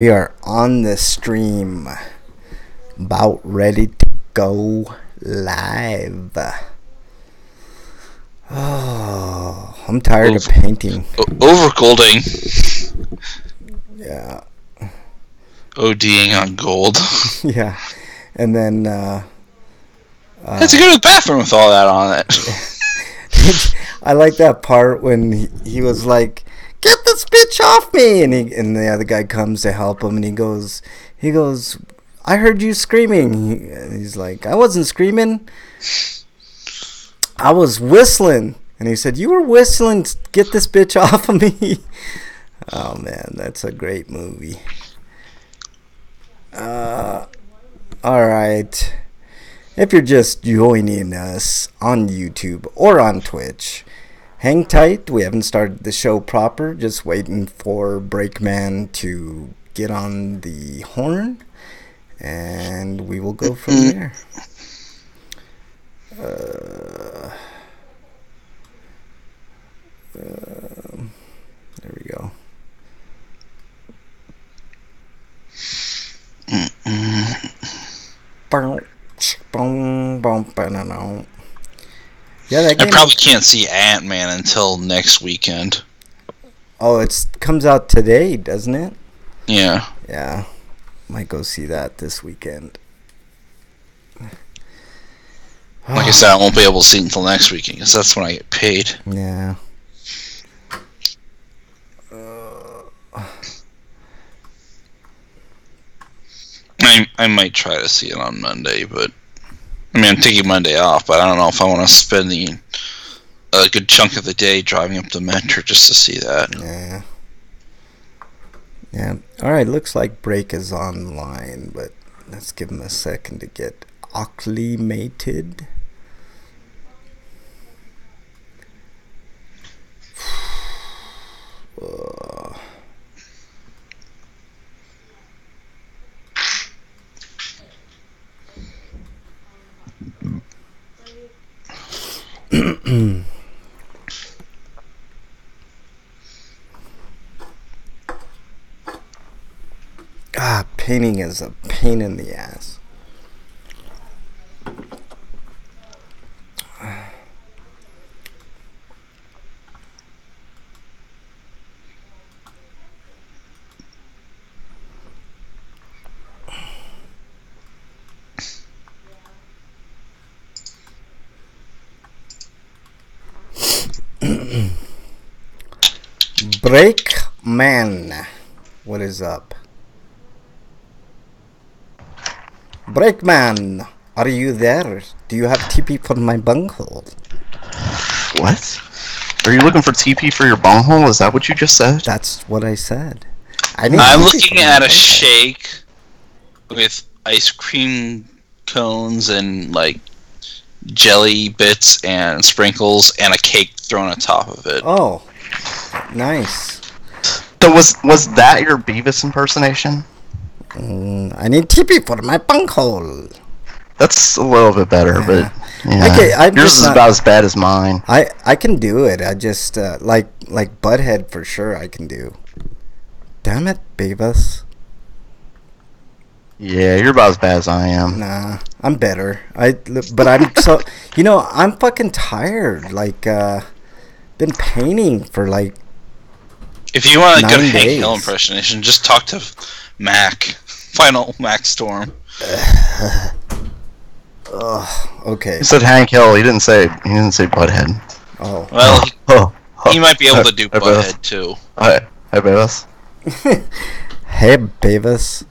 We are on the stream, about ready to go live. Oh, I'm tired of painting. Overgolding. Yeah. ODing on gold. Yeah. And then, had to go to the bathroom with all that on it. I like that part when he was like, "Get this bitch off me!" And the other guy comes to help him, and he goes, "I heard you screaming." He's like, "I wasn't screaming. I was whistling." And he said, "You were whistling. Get this bitch off of me." Oh man, that's a great movie. All right. If you're just joining us on YouTube or on Twitch, hang tight. We haven't started the show proper. Just waiting for Breakman to get on the horn, and we will go from there. There we go. Yeah, that game. I probably can't see Ant-Man until next weekend. Oh, it comes out today, doesn't it? Yeah. Yeah. Might go see that this weekend. Like I said, I won't be able to see it until next weekend, because that's when I get paid. Yeah. I might try to see it on Monday, but I mean, I'm taking Monday off, but I don't know if I want to spend a good chunk of the day driving up to Metro just to see that. Yeah. Yeah. All right. Looks like Break is online, but let's give him a second to get acclimated. Painting is a pain in the ass. Breakman, what is up? Breakman, are you there? Do you have TP for my bunghole? What? Are you looking for TP for your bunghole? Is that what you just said? That's what I said. I'm looking at a shake with ice cream cones and like jelly bits and sprinkles and a cake thrown on top of it. Oh, nice. So was that your Beavis impersonation? I need TP for my bunghole. That's a little bit better, but yeah. Okay, yours is about as bad as mine. I can do it. I just like Butthead for sure. I can do. Damn it, Beavis. Yeah, you're about as bad as I am. Nah, I'm better. But I'm so I'm fucking tired. Like been painting for like. If you want a good 9 Hank days. Hill impersonation, just talk to Mac. Final Mac Storm. Okay. He said Hank Hill. He didn't say Butthead. Oh. Well, he might be able to do Butthead too. Hi, Beavis. Hey, Beavis.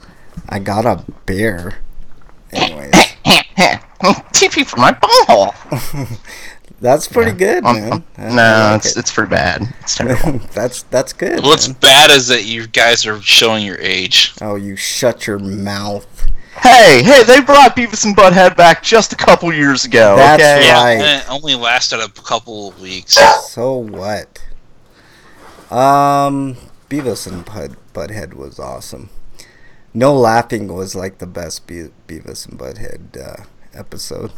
I got a beer. Anyways. TP for my bunghole. That's pretty good, man. No, it's pretty bad. It's terrible. That's good. What's man. bad is that you guys are showing your age. Oh, you shut your mouth. Hey, they brought Beavis and Butthead back just a couple years ago. That's okay? right. And it only lasted a couple of weeks. So what? Beavis and Butthead was awesome. No laughing was like the best Beavis and Butthead episode.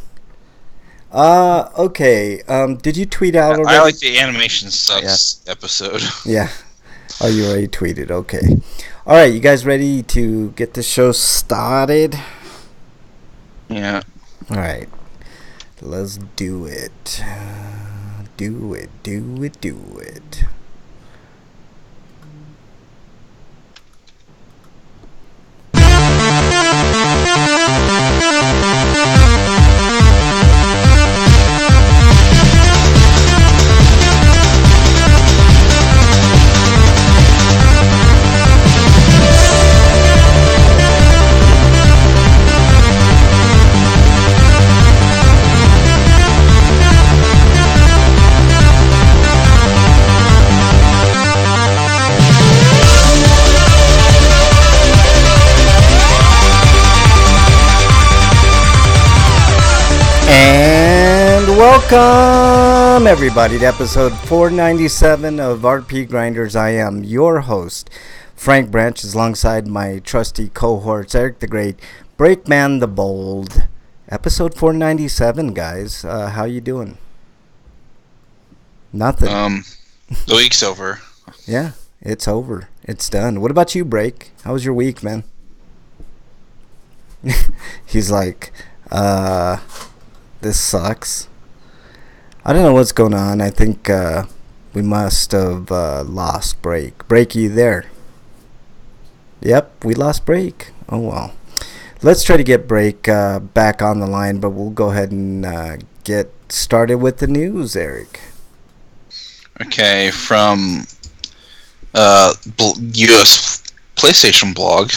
Okay. Did you tweet out already? I like the animation sucks episode. Yeah. Oh, you already tweeted. Okay. All right, you guys ready to get the show started? Yeah. All right, let's do it. Do it. And welcome everybody to episode 497 of RPGrinders. I am your host, Frank Branch, alongside my trusty cohorts, Eric the Great, Breakman the Bold. Episode 497, guys. How you doing? Nothing. The week's over. Yeah, it's over. It's done. What about you, Break? How was your week, man? He's like, this sucks. I don't know what's going on. I think we must have lost Break. Break, you there? Yep, we lost Break. Oh, well. Let's try to get Break back on the line, but we'll go ahead and get started with the news, Eric. Okay, from US PlayStation blog.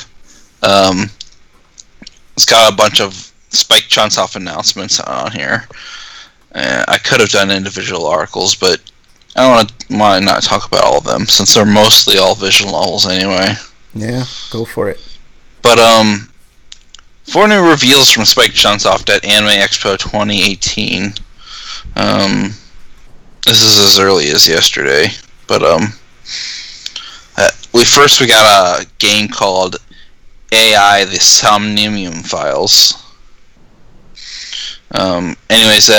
It's got a bunch of Spike Chunsoft announcements on here. I could have done individual articles, but I don't want to not talk about all of them, since they're mostly all visual novels anyway. Yeah, go for it. But 4 new reveals from Spike Chunsoft at Anime Expo 2018. This is as early as yesterday, but we got a game called AI: The Somnium Files. Anyways,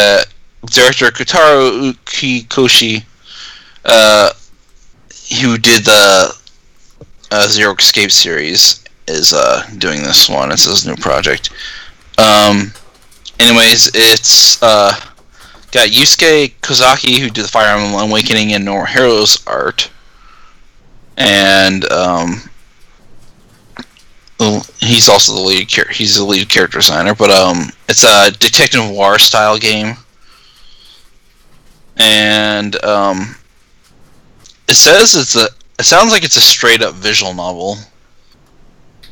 director Kotaro Kikoshi, who did the Zero Escape series, is doing this one. It's his new project. Anyways, it's got Yusuke Kozaki, who did the Fire Emblem Awakening and No Heroes art, and he's also the lead. He's the lead character designer, but it's a detective noir style game, and it sounds like it's a straight up visual novel.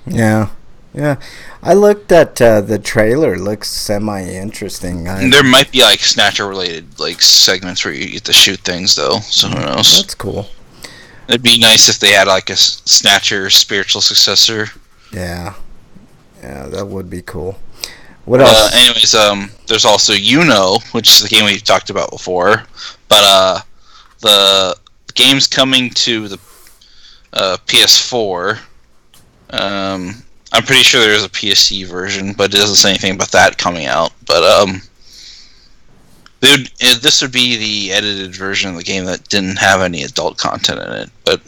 Yeah. I looked at the trailer. Looks semi-interesting. There might be like Snatcher related like segments where you get to shoot things though. So who knows? That's cool. It'd be nice if they had like a Snatcher spiritual successor. Yeah, that would be cool. What else? Anyways, there's also which is the game we've talked about before, but the game's coming to the PS4. I'm pretty sure there's a PSC version, but it doesn't say anything about that coming out. But this would be the edited version of the game that didn't have any adult content in it. But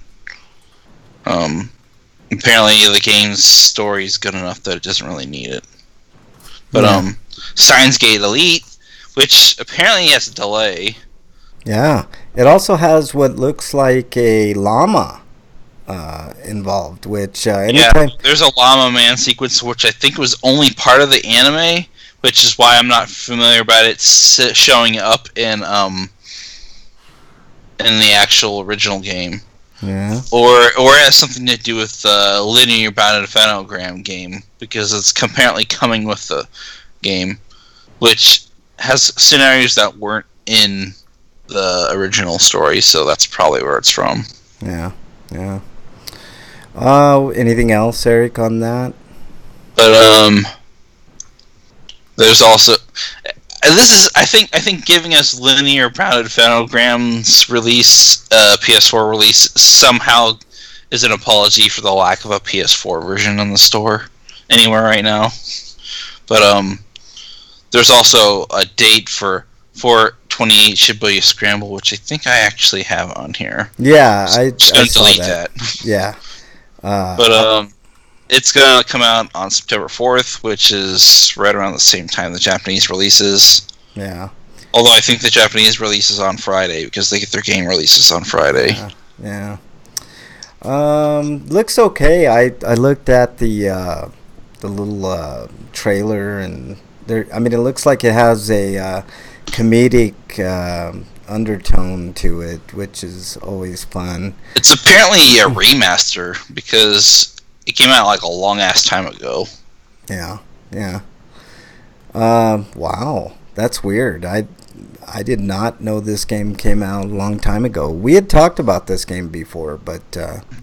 apparently the game's story is good enough that it doesn't really need it. But Steins Gate Elite, which apparently has a delay. Yeah, it also has what looks like a llama involved, which anytime... Yeah, there's a llama man sequence, which I think was only part of the anime, which is why I'm not familiar about it showing up in the actual original game. Yeah. Or it has something to do with the linear bounded phenogram game, because it's apparently coming with the game, which has scenarios that weren't in the original story, so that's probably where it's from. Yeah. Anything else, Eric, on that? But there's also this is I think giving us linear bounded phonograms release, PS4 release, somehow is an apology for the lack of a PS4 version in the store anywhere right now. But there's also a date for 4/28 Shibuya Scramble, which I think I actually have on here. Yeah, so I delete saw that. Yeah. But it's gonna come out on September 4th, which is right around the same time the Japanese releases. Yeah. Although I think the Japanese releases on Friday because they get their game releases on Friday. Yeah. Looks okay. I looked at the little trailer, and there. I mean, it looks like it has a comedic undertone to it, which is always fun. It's apparently a remaster because it came out like a long ass time ago. Yeah. Wow, that's weird. I did not know this game came out a long time ago. We had talked about this game before, but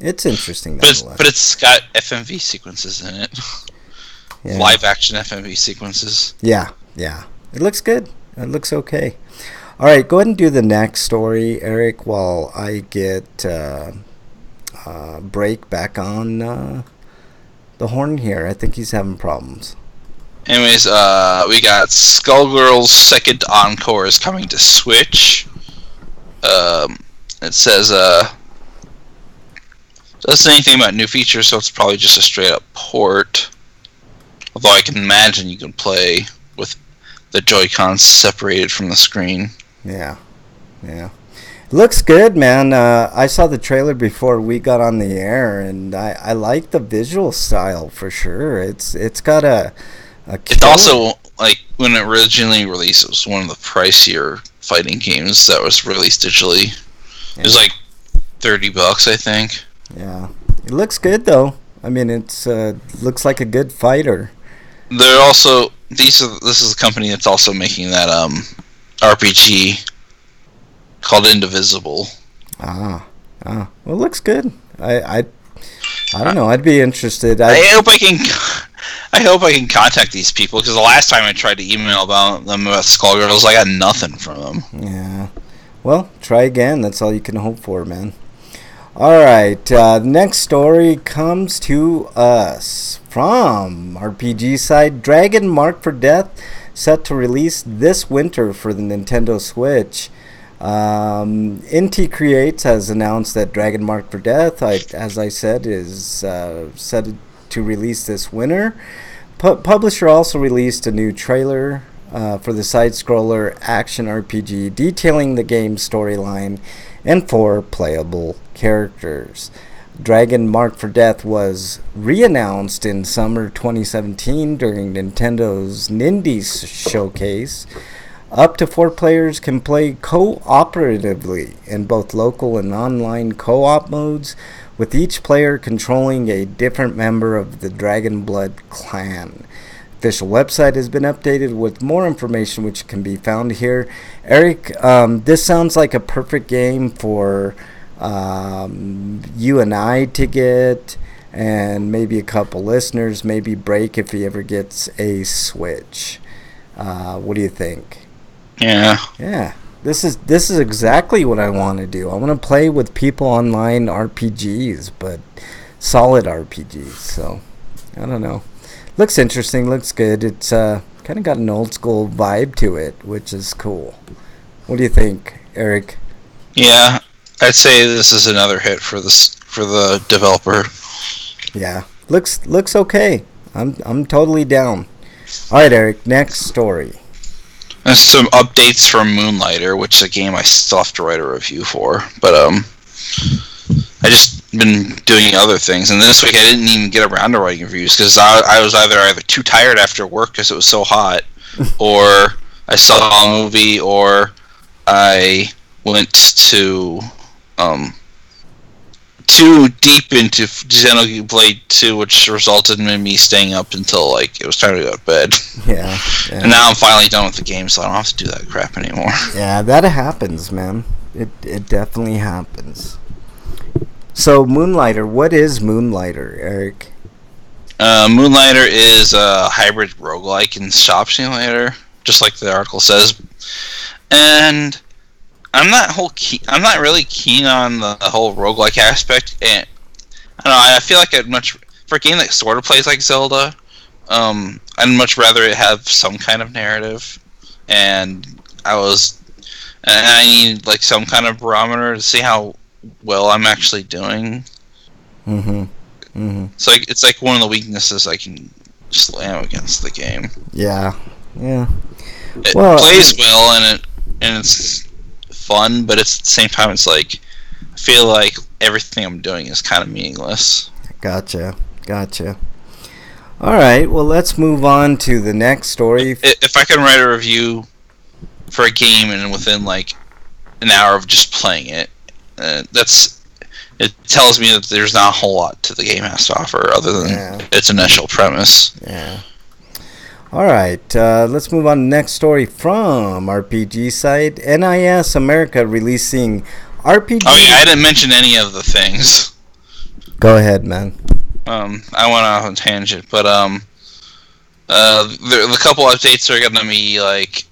it's interesting. But it's got FMV sequences in it. Yeah. Live action FMV sequences. Yeah. It looks good. It looks okay. All right, go ahead and do the next story, Eric, while I get Break back on the horn here. I think he's having problems. Anyways, we got Skullgirl's second encore is coming to Switch. It says doesn't say anything about new features, so it's probably just a straight up port. Although I can imagine you can play with the Joy-Cons separated from the screen. Yeah. Looks good, man. I saw the trailer before we got on the air, and I like the visual style for sure. It's got a it's also, like, when it originally released, it was one of the pricier fighting games that was released digitally. Yeah. It was like $30, I think. Yeah. It looks good, though. I mean, it's looks like a good fighter. They're also... This is a company that's also making that RPG called Indivisible. Well, it looks good. I don't know. I'd be interested. I hope I can contact these people, because the last time I tried to email about them about Skullgirls, I got nothing from them. Yeah. Well, try again. That's all you can hope for, man. All right. The next story comes to us from RPG side. Dragon Marked for Death set to release this winter for the Nintendo Switch. Inti Creates has announced that Dragon Marked for Death, as I said, is set to release this winter. Publisher also released a new trailer for the side-scroller action RPG detailing the game's storyline and 4 playable characters. Dragon Marked for Death was re-announced in summer 2017 during Nintendo's Nindies showcase. Up to 4 players can play cooperatively in both local and online co-op modes, with each player controlling a different member of the Dragonblood clan. Official website has been updated with more information which can be found here. Eric, this sounds like a perfect game for you and I to get, and maybe a couple listeners, maybe Break if he ever gets a Switch. What do you think? Yeah. This is exactly what I want to do. I want to play with people online RPGs, but solid RPGs. So I don't know. Looks interesting. Looks good. It's kind of got an old school vibe to it, which is cool. What do you think, Eric? Yeah, I'd say this is another hit for the developer. Yeah, looks okay. I'm totally down. All right, Eric. Next story. There's some updates from Moonlighter, which is a game I still have to write a review for. But I just been doing other things, and this week I didn't even get around to writing reviews because I was either too tired after work because it was so hot, or I saw a movie, or I went to too deep into Xenoblade 2, which resulted in me staying up until it was time to go to bed. Yeah. And now I'm finally done with the game, so I don't have to do that crap anymore. Yeah, that happens, man. It definitely happens. So, Moonlighter, what is Moonlighter, Eric? Moonlighter is a hybrid roguelike and shop simulator, just like the article says. And I'm not really keen on the whole roguelike aspect. And I don't know. I feel like for a game that sort of plays like Zelda, I'd much rather it have some kind of narrative. And I need some kind of barometer to see how well I'm actually doing. Mm-hmm. Mm-hmm. It's like one of the weaknesses I can slam against the game. Yeah. It Well, plays well and it's fun, but it's at the same time it's like I feel like everything I'm doing is kind of meaningless. Gotcha. All right. Well, let's move on to the next story. If I can write a review for a game and within like an hour of just playing it, it tells me that there's not a whole lot to the game has to offer other than its initial premise. Yeah. All right. Let's move on to the next story from RPG site. NIS America releasing RPG. Oh yeah, I didn't mention any of the things. Go ahead, man. I went off on a tangent, but the couple updates are gonna be like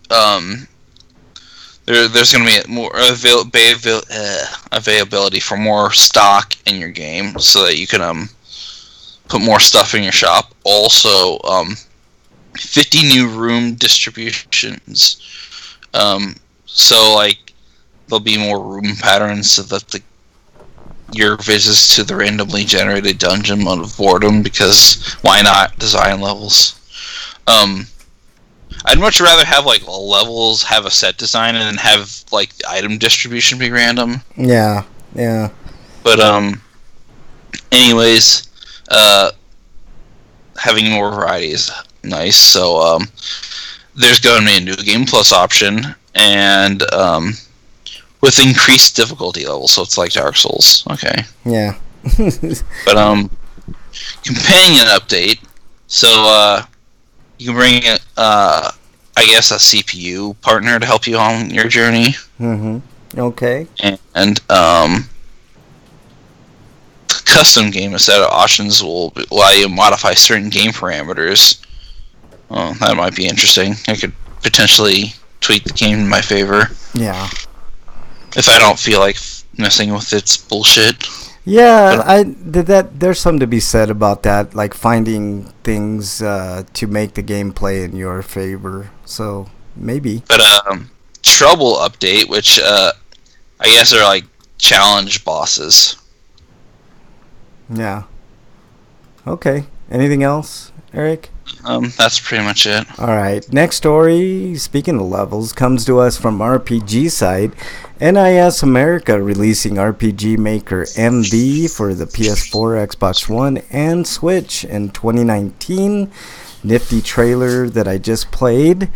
there's gonna be more availability for more stock in your game, so that you can put more stuff in your shop. Also, 50 new room distributions. So like there'll be more room patterns, so that your visits to the randomly generated dungeon mode of boredom, because why not design levels? I'd much rather have like levels have a set design and then have like the item distribution be random. Yeah. But anyways, having more variety is nice. So there's going to be a new game plus option, and with increased difficulty levels, so it's like Dark Souls. Okay. Yeah. But companion update. So you can bring I guess a CPU partner to help you on your journey. Mm-hmm. Okay. And custom game set of options will allow you to modify certain game parameters. That might be interesting. I could potentially tweak the game in my favor. Yeah. If I don't feel like messing with its bullshit. Yeah, there's something to be said about that, like finding things to make the game play in your favor. So maybe. But Trouble update, which I guess are like challenge bosses. Yeah. Okay. Anything else, Eric? That's pretty much it. All right. Next story, speaking of levels, comes to us from RPG site. NIS America releasing RPG Maker MD for the PS4, Xbox One, and Switch in 2019. Nifty trailer that I just played.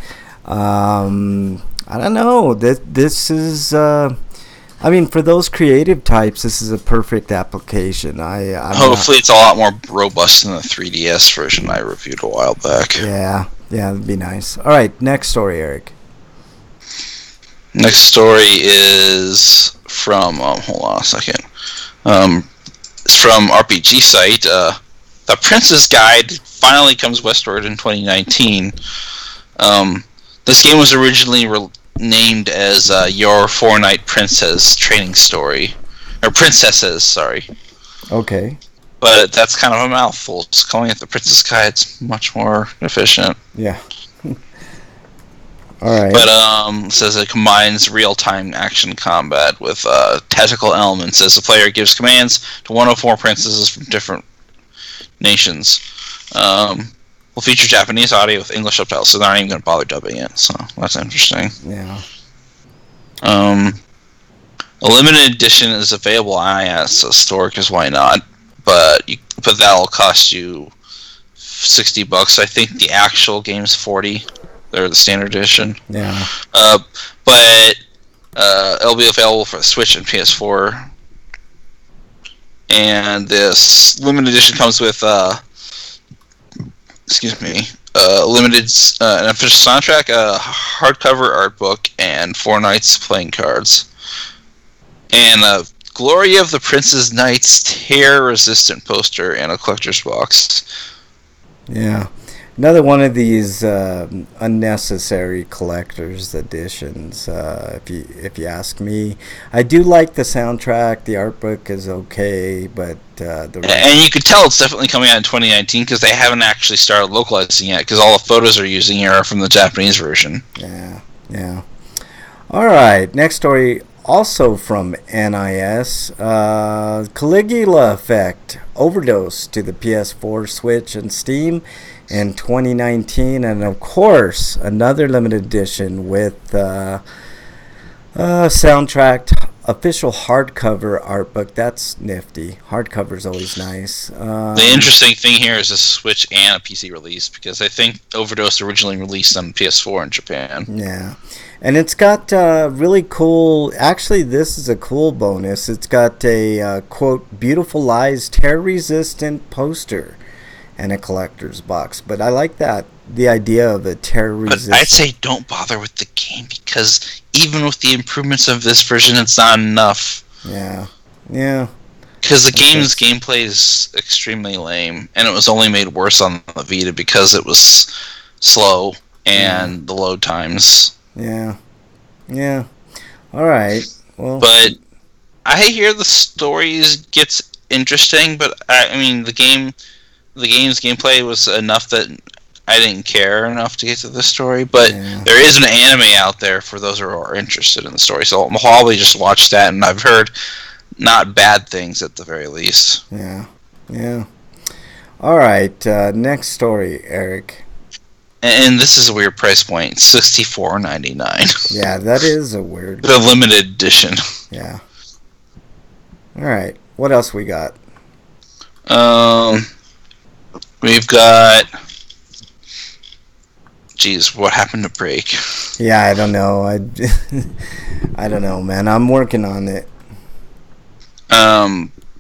I don't know. This is... I mean, for those creative types, this is a perfect application. Hopefully it's a lot more robust than the 3DS version I reviewed a while back. Yeah, that'd be nice. All right, next story, Eric. Next story is from, hold on a second. It's from RPG site. The Princess Guide finally comes westward in 2019. This game was originally named as Your Four-Night Princess Training Story. Or Princesses, sorry. Okay. But that's kind of a mouthful. Just calling it the Princess Guide's much more efficient. Yeah. Alright. But it says it combines real-time action combat with tactical elements as the player gives commands to 104 princesses from different nations. Will feature Japanese audio with English subtitles, so they're not even going to bother dubbing it. So that's interesting. Yeah. A limited edition is available on IS store, because why not? But that'll cost you $60. I think the actual game's $40. They're the standard edition. Yeah. But it'll be available for the Switch and PS4. And this limited edition comes with limited an official soundtrack, a hardcover art book, and 4 nights playing cards. And a Glory of the Princess Knights tear-resistant poster and a collector's box. Yeah. Another one of these unnecessary collector's editions, if you ask me. I do like the soundtrack. The art book is okay, but and you could tell it's definitely coming out in 2019 because they haven't actually started localizing yet, because all the photos are using here are from the Japanese version. Yeah. All right. Next story, also from NIS, Caligula Effect Overdose to the PS4, Switch, and Steam in 2019. And of course, another limited edition with soundtrack, official hardcover art book. That's nifty. Hardcover's always nice. The interesting thing here is a Switch and a PC release, because I think Overdose originally released on PS4 in Japan. Yeah. And it's got really cool... Actually, this is a cool bonus. It's got a, quote, Beautiful Lies tear-resistant poster and a collector's box. But I like that. The idea of a tear-resistant... But I'd say don't bother with the game, because even with the improvements of this version, it's not enough. Yeah. Yeah. Because the game's gameplay is extremely lame, and it was only made worse on the Vita because it was slow and the load times. Yeah. Yeah. All right. Well, but I hear the stories gets interesting, but I mean the game's gameplay was enough that I didn't care enough to get to the story. But there is an anime out there for those who are interested in the story, so I'll probably just watch that. And I've heard not bad things at the very least. Yeah. Yeah. All right. Next story, Eric. And this is a weird price point, $64.99. Yeah, that is a weird... The limited edition. Yeah. All right. What else we got? We've got... Jeez, what happened to Break? Yeah, I don't know. I don't know, man. I'm working on it.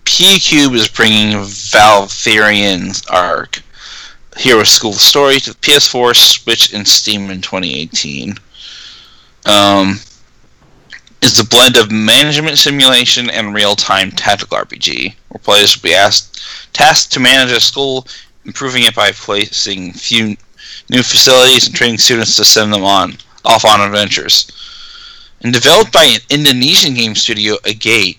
P-Cube is bringing Valtherian's Arc Hero School Story to the PS4, Switch, and Steam in 2018. It's a blend of management simulation and real-time tactical RPG, where players will be tasked to manage a school, improving it by placing few new facilities and training students to send them off on adventures. And developed by an Indonesian game studio, Agate,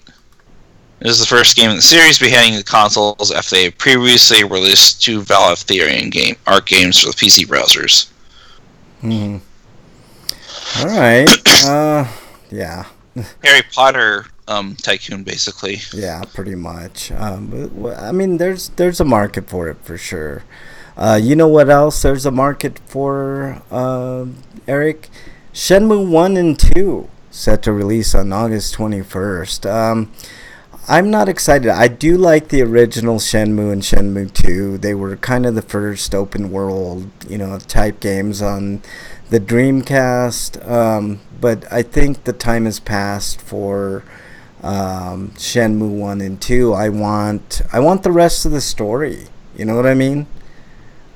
this is the first game in the series behind the consoles after they previously released 2 Valtherian ARC games for the PC browsers. All right. Yeah. Harry Potter tycoon, basically. Yeah, pretty much. But, I mean, there's a market for it for sure. You know what else there's a market for, Eric? Shenmue 1 and 2 set to release on August 21st. I'm not excited. I do like the original Shenmue and Shenmue 2. They were kind of the first open world, type games on the Dreamcast. But I think the time has passed for Shenmue 1 and 2. I want the rest of the story. You know what I mean?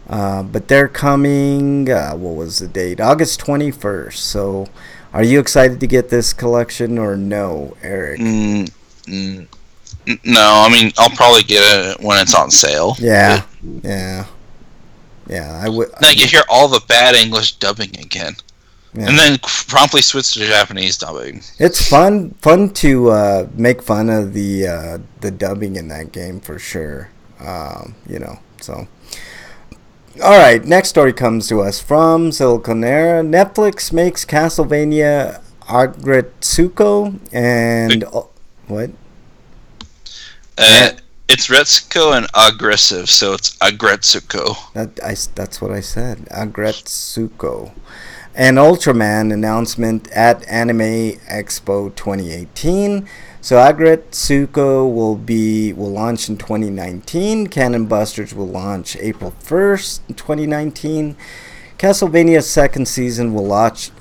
But they're coming, what was the date? August 21st. So are you excited to get this collection or no, Eric? No, I mean, I'll probably get it when it's on sale. Yeah, I would. Then you hear all the bad English dubbing again. Yeah. And then promptly switch to Japanese dubbing. It's fun to make fun of the dubbing in that game for sure. So. All right, next story comes to us from Siliconera. Netflix makes Castlevania Agretsuko and what? It's Retsuko and aggressive, so it's Agretsuko. That's what I said. Agretsuko. And Ultraman announcement at Anime Expo 2018. So Agretsuko will launch in 2019. Cannon Busters will launch April 1st, 2019. Castlevania's second season will launch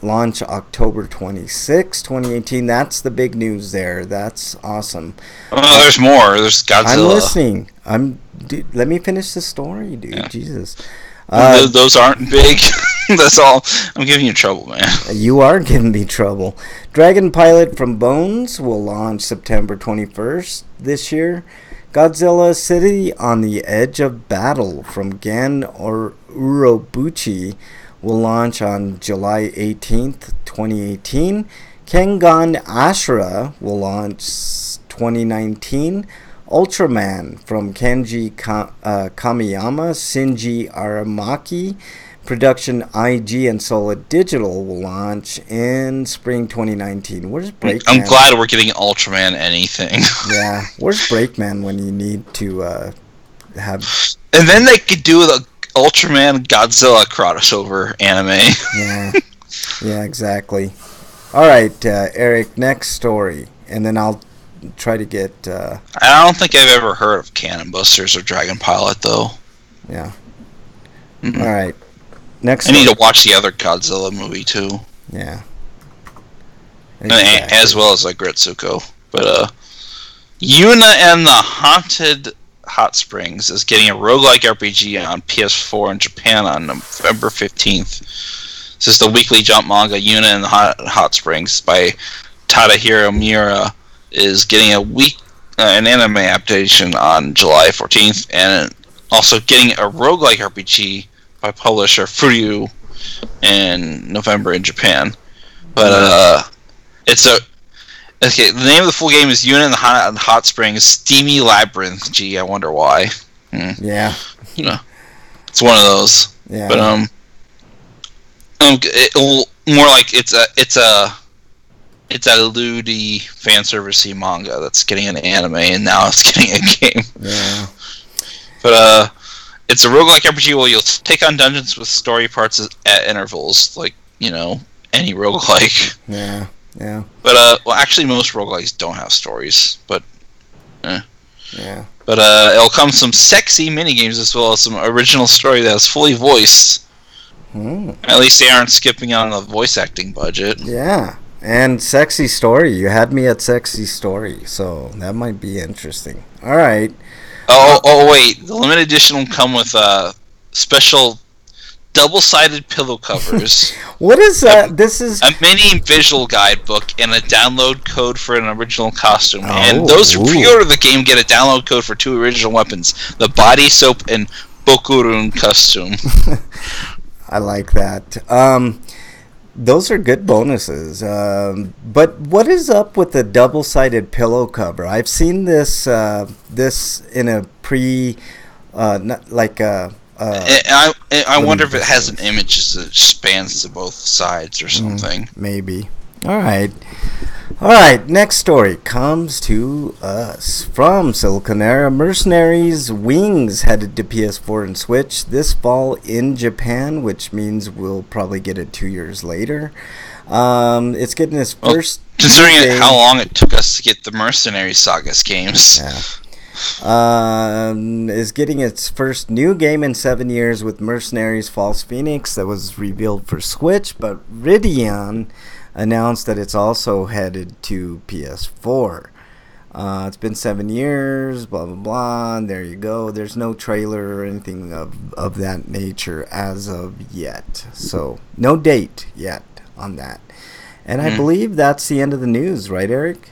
October 26, 2018. That's the big news there. That's awesome. Oh, there's more. There's Godzilla. I'm listening. Dude, let me finish the story, dude. Yeah. Jesus. Those aren't big. That's all. I'm giving you trouble, man. You are giving me trouble. Dragon Pilot from Bones will launch September 21st this year. Godzilla City on the Edge of Battle from Gan Urobuchi will launch on July 18th, 2018. Kengan Ashura will launch 2019. Ultraman from Kenji Kamiyama, Shinji Aramaki, production IG and Solid Digital will launch in spring 2019. Where's Breakman? I'm glad we're getting Ultraman anything. Yeah, where's Breakman when you need to have... And then they could do the Ultraman Godzilla crossover anime. Yeah, exactly. All right, Eric, next story. And then I'll try to get... I don't think I've ever heard of Cannon Busters or Dragon Pilot, though. Yeah. Mm-mm. All right. Next I need to watch the other Godzilla movie, too. Yeah. Exactly. As well as Gretsuko. But, Yuna and the Haunted Hot Springs is getting a roguelike RPG on PS4 in Japan on November 15th. This is the weekly jump manga Yuna and the Hot Springs by Tadahiro Miura is getting an anime adaptation on July 14th, and also getting a roguelike RPG by publisher Furyu in November in Japan. But the name of the full game is Yuna and the Hot Springs Steamy Labyrinth. Gee, I wonder why. Yeah. It's one of those. Yeah. But more like it's a lewdy fan servicey manga that's getting an anime, and now it's getting a game. Yeah. But it's a roguelike RPG where you'll take on dungeons with story parts at intervals, like any roguelike. Yeah. Yeah. But actually, most roguelikes don't have stories. But yeah. But it'll come some sexy minigames as well as some original story that's fully voiced. At least they aren't skipping on the voice acting budget. Yeah. And sexy story. You had me at sexy story, so that might be interesting. All right. Oh wait. The limited edition will come with special double-sided pillow covers. What is that? This is a mini visual guidebook and a download code for an original costume. And those who pre-order the game get a download code for 2 original weapons: the body soap and Bokurun costume. I like that. Those are good bonuses. But what is up with the double-sided pillow cover? I've seen this in a I wonder if it has an image that spans to both sides or something. Maybe. All right. Next story comes to us from Siliconera. Mercenaries Wings headed to PS4 and Switch this fall in Japan, which means we'll probably get it 2 years later. It's getting its first... Considering how long it took us to get the Mercenary Sagas games. Yeah. Is getting its first new game in 7 years with Mercenaries False Phoenix that was revealed for Switch, but Ridian announced that it's also headed to PS4. It's been 7 years, blah, blah, blah, and there you go. There's no trailer or anything of that nature as of yet. So, no date yet on that. And I believe that's the end of the news, right, Eric?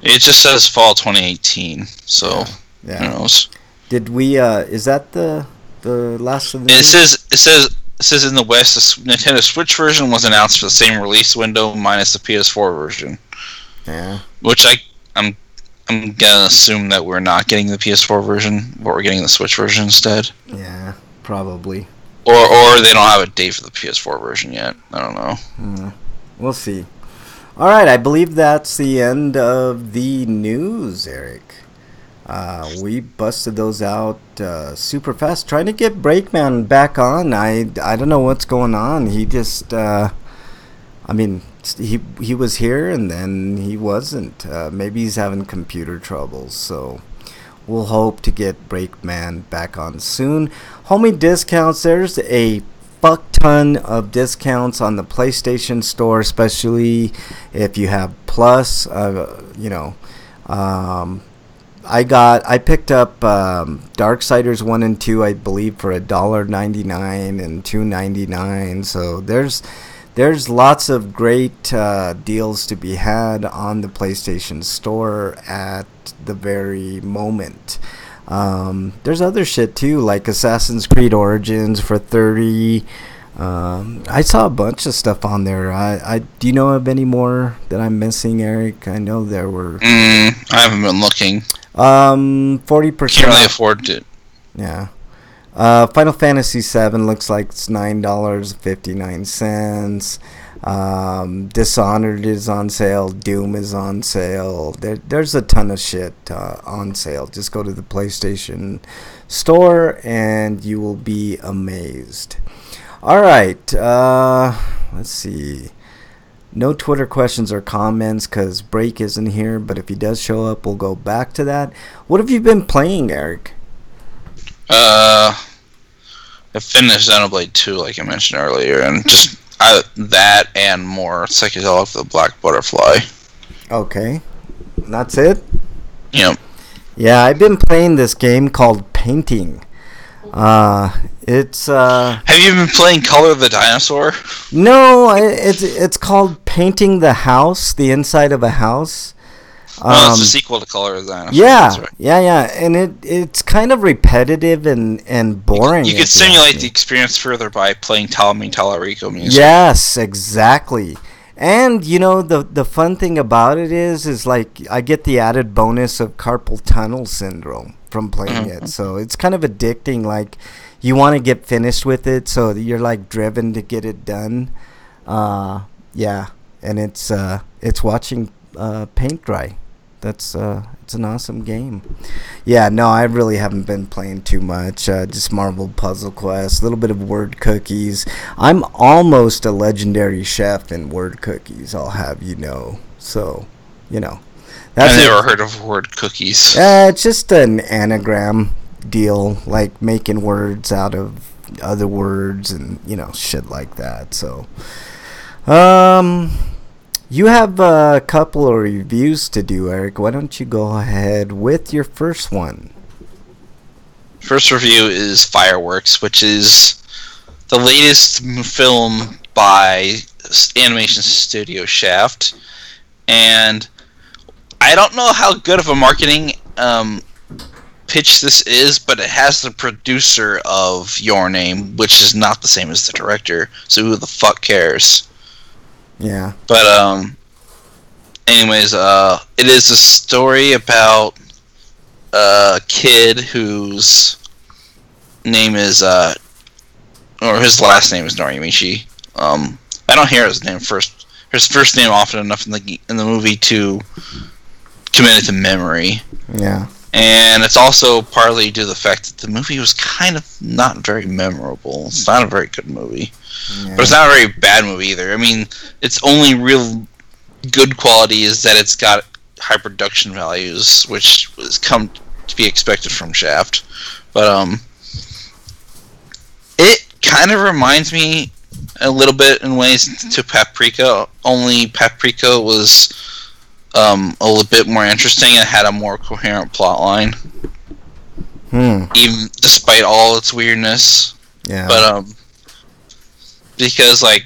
It just says fall 2018, so who knows? Did we? Is that the last of the? It says in the West, the Nintendo Switch version was announced for the same release window minus the PS4 version. Yeah. Which I'm gonna assume that we're not getting the PS4 version, but we're getting the Switch version instead. Yeah, probably. Or they don't have a date for the PS4 version yet. I don't know. We'll see. All right, I believe that's the end of the news, Eric. We busted those out super fast, trying to get Breakman back on. I don't know what's going on. He just, he was here and then he wasn't. Maybe he's having computer troubles, so we'll hope to get Breakman back on soon. Homie discounts, there's a fuck ton of discounts on the PlayStation Store, especially if you have Plus. I picked up Darksiders 1 and 2, I believe, for $1.99 and $2.99. So there's lots of great deals to be had on the PlayStation Store at the very moment. There's other shit too, like Assassin's Creed Origins for $30. I saw a bunch of stuff on there. Do you know of any more that I'm missing, Eric? I know there were. I haven't been looking. 40%. Can't really afford it. Yeah. Final Fantasy VII looks like it's $9.59. Dishonored is on sale. Doom is on sale. There's a ton of shit on sale. Just go to the PlayStation Store and you will be amazed. All right. Let's see. No Twitter questions or comments because Break isn't here. But if he does show up, we'll go back to that. What have you been playing, Eric? I finished Xenoblade 2, like I mentioned earlier, and just that and more Psychedelic the Black Butterfly. Okay. That's it? Yep. Yeah, I've been playing this game called Painting. It's Have you been playing Color the Dinosaur? No, it's called Painting the House, the inside of a house. It's a sequel to Color the Dinosaur. Yeah, That's right. yeah, and it's kind of repetitive and boring. You could simulate the experience further by playing Talami Talarico music. Yes, exactly. And the fun thing about it is like I get the added bonus of carpal tunnel syndrome from playing it. So it's kind of addicting. Like you want to get finished with it, so you're like driven to get it done. Yeah, and it's watching paint dry. It's an awesome game. Yeah, no, I really haven't been playing too much. Just Marvel Puzzle Quest, a little bit of Word Cookies. I'm almost a legendary chef in Word Cookies, I'll have you know. So, I've never heard of Word Cookies. It's just an anagram deal, like making words out of other words and, shit like that. So, you have a couple of reviews to do, Eric. Why don't you go ahead with your first one? First review is Fireworks, which is the latest film by animation studio Shaft. And I don't know how good of a marketing pitch this is, but it has the producer of Your Name, which is not the same as the director. So who the fuck cares? Yeah. But anyways, it is a story about a kid whose name is or his last name is Norimichi. I don't hear his first name often enough in the movie to commit it to memory. Yeah. And it's also partly due to the fact that the movie was kind of not very memorable. It's not a very good movie. Yeah. But it's not a very bad movie either. I mean, its only real good quality is that it's got high production values, which has come to be expected from Shaft. But it kind of reminds me a little bit in ways to Paprika, only Paprika was a little bit more interesting and had a more coherent plot line. Even despite all its weirdness. Yeah. But because by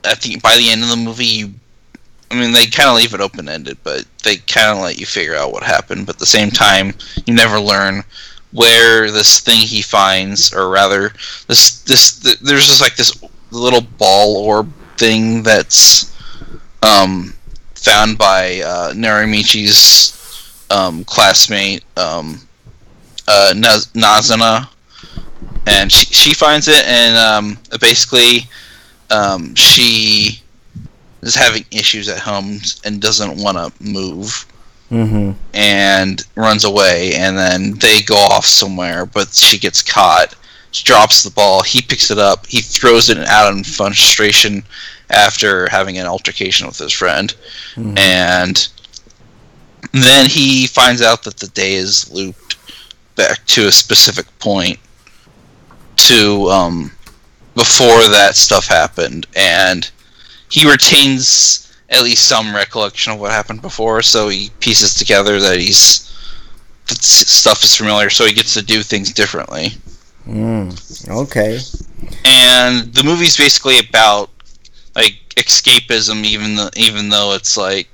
the end of the movie, they kind of leave it open ended, but they kind of let you figure out what happened. But at the same time, you never learn where this thing he finds, or rather, there's just like this little ball orb thing that's found by Narimichi's classmate Nazuna, and she finds it, and basically she is having issues at home and doesn't want to move, and runs away, and then they go off somewhere, but she gets caught. She drops the ball. He picks it up. He throws it out in frustration after having an altercation with his friend. And then he finds out that the day is looped back to a specific point to before that stuff happened, and he retains at least some recollection of what happened before, so he pieces together that stuff is familiar, so he gets to do things differently. Okay. And the movie's basically about escapism, even though it's like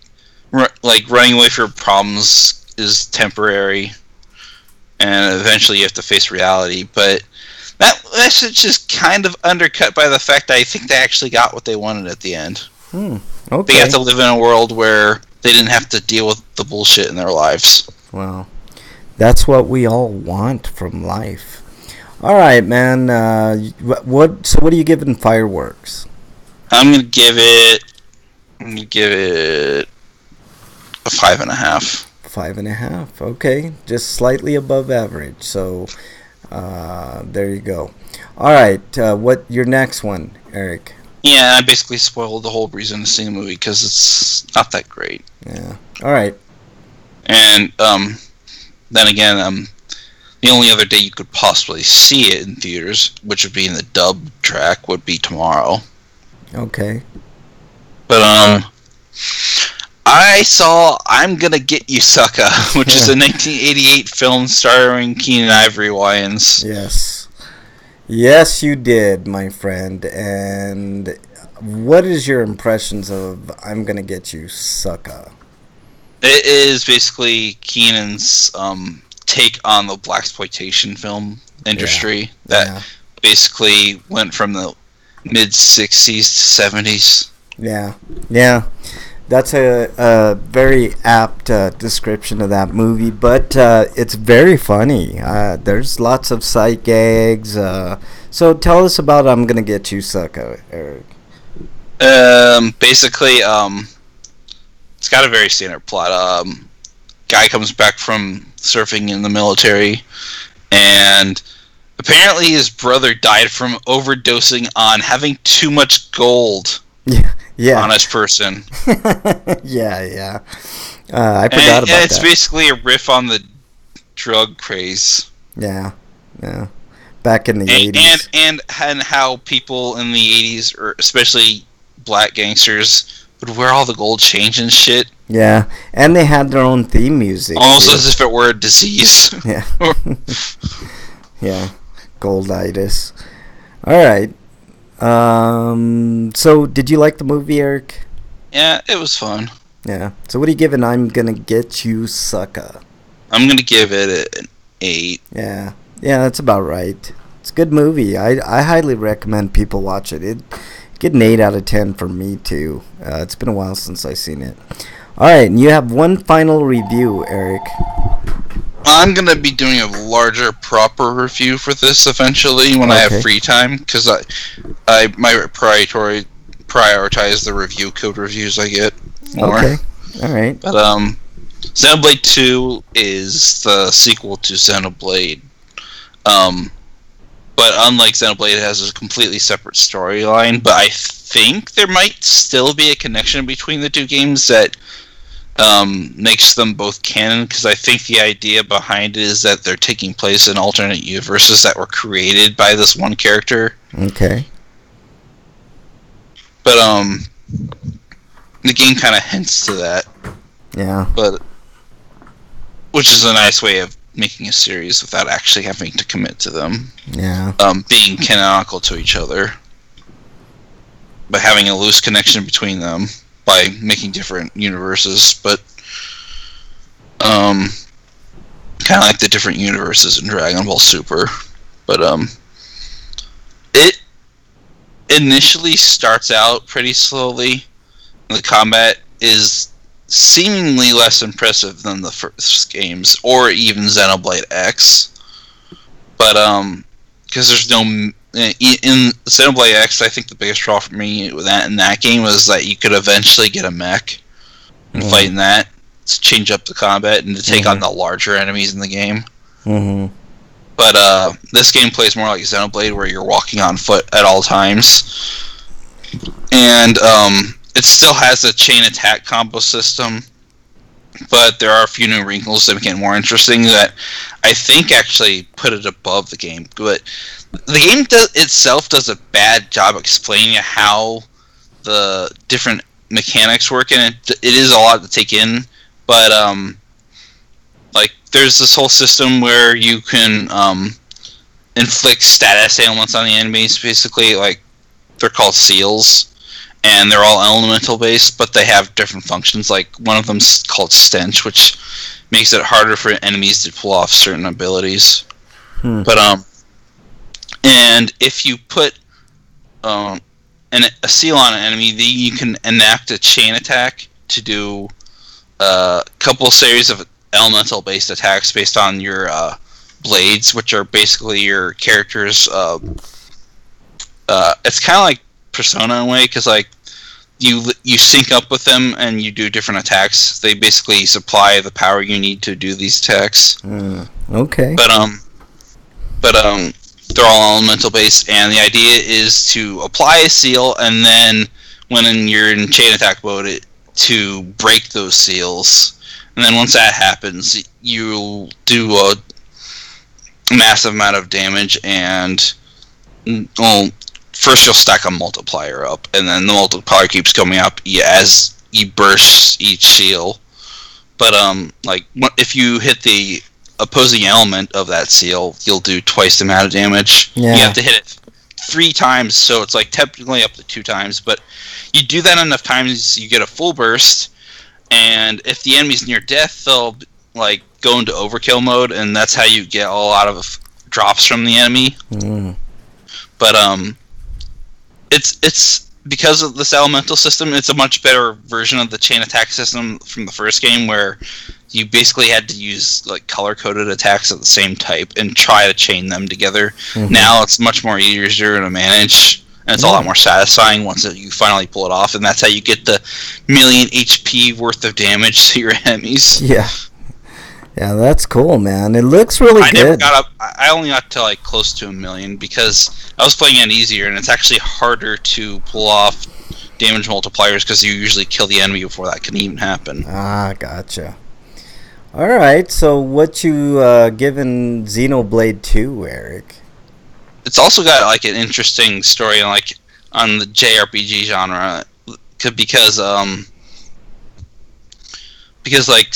running away from problems is temporary, and eventually you have to face reality. But that message is kind of undercut by the fact that I think they actually got what they wanted at the end. Okay. They got to live in a world where they didn't have to deal with the bullshit in their lives. Well, that's what we all want from life. All right, man. What? So, what are you giving Fireworks? I'm gonna give it. I'm gonna give it a 5.5. 5.5. Okay, just slightly above average. So, there you go. All right. What your next one, Eric? Yeah, I basically spoiled the whole reason to see the movie because it's not that great. Yeah. All right. And then again, the only other day you could possibly see it in theaters, which would be in the dub track, would be tomorrow. Okay. But I saw I'm Gonna Get You Sucker, which is a 1988 film starring Keenan Ivory Wayans. Yes. Yes, you did, my friend. And what is your impressions of I'm Gonna Get You Sucker? It is basically Keenan's take on the blaxploitation film industry that basically went from the mid 60s to 70s. Yeah. Yeah. That's a very apt description of that movie, but it's very funny. There's lots of sight gags. So tell us about I'm Gonna Get You Sucker, Eric. Basically, it's got a very standard plot. Guy comes back from surfing in the military, and apparently his brother died from overdosing on having too much gold. Yeah. On his person. yeah. I forgot about that. It's basically a riff on the drug craze. Yeah. Back in the 80s. And how people in the 80s, or especially black gangsters, would wear all the gold chains and shit. Yeah, and they had their own theme music. Almost as if it were a disease. Yeah. Yeah. Golditis. All right. So did you like the movie, Eric? Yeah, it was fun. Yeah. So what are you giving I'm Gonna Get You Sucker? I'm gonna give it an 8. Yeah, that's about right. It's a good movie. I highly recommend people watch it. It get an 8 out of 10 for me too. It's been a while since I've seen it. All right, and you have one final review, Eric. I'm gonna be doing a larger, proper review for this eventually when I have free time, because I might prioritize the review code reviews I get more. Okay, all right. But Xenoblade 2 is the sequel to Xenoblade. But unlike Xenoblade, it has a completely separate storyline. But I think there might still be a connection between the two games that makes them both canon, because I think the idea behind it is that they're taking place in alternate universes that were created by this one character. Okay. But the game kind of hints to that. Yeah. But which is a nice way of making a series without actually having to commit to them. Yeah. Being canonical to each other, but having a loose connection between them by making different universes, but kind of like the different universes in Dragon Ball Super. But it initially starts out pretty slowly. The combat is seemingly less impressive than the first games, or even Xenoblade X. But because there's no in Xenoblade X, I think the biggest draw for me in that game was that you could eventually get a mech and fight in that to change up the combat and to take on the larger enemies in the game. But this game plays more like Xenoblade, where you're walking on foot at all times, and it still has a chain attack combo system, but there are a few new wrinkles that make it more interesting that I think actually put it above the game. But the game itself does a bad job explaining how the different mechanics work, and it is a lot to take in. But like there's this whole system where you can inflict status ailments on the enemies. Basically, like they're called seals, and they're all elemental based, but they have different functions. Like one of them's called stench, which makes it harder for enemies to pull off certain abilities. But and if you put a seal on an enemy, then you can enact a chain attack to do a couple series of elemental based attacks based on your blades, which are basically your character's. It's kind of like Persona in a way, because like you sync up with them and you do different attacks. They basically supply the power you need to do these attacks. Okay. But they're all elemental based, and the idea is to apply a seal, and then when you're in chain attack mode, to break those seals. And then once that happens, you'll do a massive amount of damage, and first you'll stack a multiplier up, and then the multiplier keeps coming up as you burst each seal. But like if you hit the opposing element of that seal, you'll do twice the amount of damage. Yeah. You have to hit it 3 times, so it's like technically up to 2 times, but you do that enough times, you get a full burst, and if the enemy's near death, they'll like go into overkill mode, and that's how you get a lot of drops from the enemy. But it's because of this elemental system, it's a much better version of the chain attack system from the first game, where you basically had to use like color-coded attacks of the same type and try to chain them together. Now it's much more easier to manage, and it's a lot more satisfying once you finally pull it off, and that's how you get the million HP worth of damage to your enemies. Yeah, that's cool, man. It looks really good. Never got up. I only got to like close to 1 million because I was playing it easier, and it's actually harder to pull off damage multipliers because you usually kill the enemy before that can even happen. Gotcha. All right, so what you giving Xenoblade 2, Eric? It's also got like an interesting story like on the JRPG genre, because like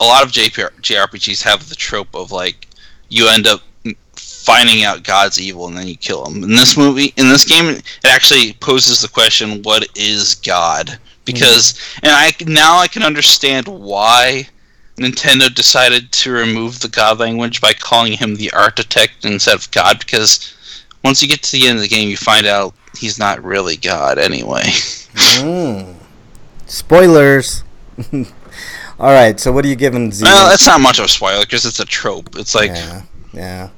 a lot of JRPGs have the trope of like you end up finding out God's evil and then you kill him. In this game, it actually poses the question, what is God? Because and I can understand why Nintendo decided to remove the God language by calling him the Architect instead of God, because once you get to the end of the game, you find out he's not really God anyway. Spoilers. All right, so what are you giving Xenoblade? Well, that's not much of a spoiler because it's a trope. It's like yeah.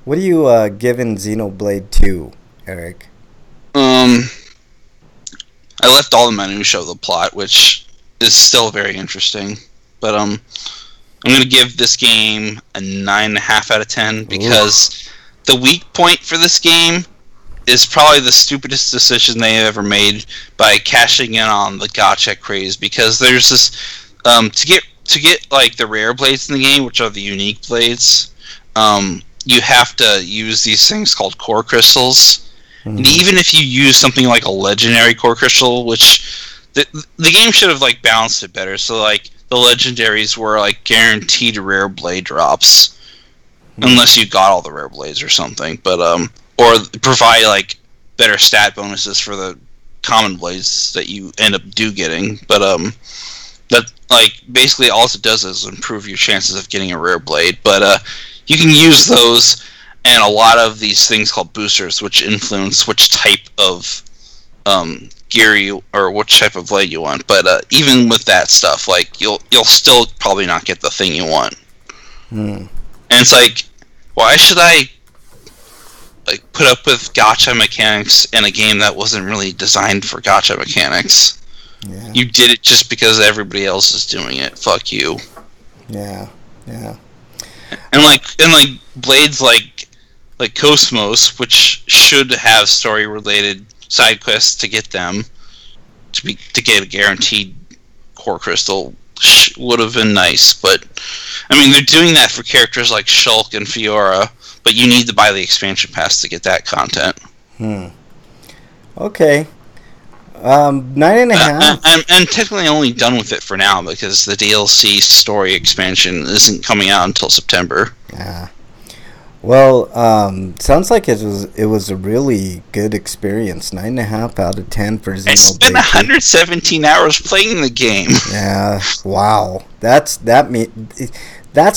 What are you giving Xenoblade 2, Eric? I left all the minutiae of the plot, which is still very interesting. But I'm going to give this game a 9.5 out of 10 because the weak point for this game is probably the stupidest decision they ever made by cashing in on the gacha craze. Because there's this to get like the rare blades in the game, which are the unique blades, you have to use these things called core crystals. And even if you use something like a legendary core crystal, which the game should have like balanced it better. So like the legendaries were like guaranteed rare blade drops, unless you got all the rare blades or something. But or provide like better stat bonuses for the common blades that you end up getting. But that like basically all it does is improve your chances of getting a rare blade. But you can use those and a lot of these things called boosters, which influence which type of gear you or which type of blade you want. But even with that stuff, like you'll still probably not get the thing you want. And it's like, why should I like put up with gacha mechanics in a game that wasn't really designed for gacha mechanics? Yeah. You did it just because everybody else is doing it. Fuck you. Yeah. And like blades like Cosmos, which should have story related side quests to get them to get a guaranteed core crystal would have been nice. But I mean, they're doing that for characters like Shulk and Fiora, but you need to buy the expansion pass to get that content. Okay. 9.5. I'm technically only done with it for now because the DLC story expansion isn't coming out until September. Yeah. Well, sounds like it was a really good experience. 9.5 out of 10 for Xenoblade. I spent 117 hours playing the game. Yeah. Wow. That's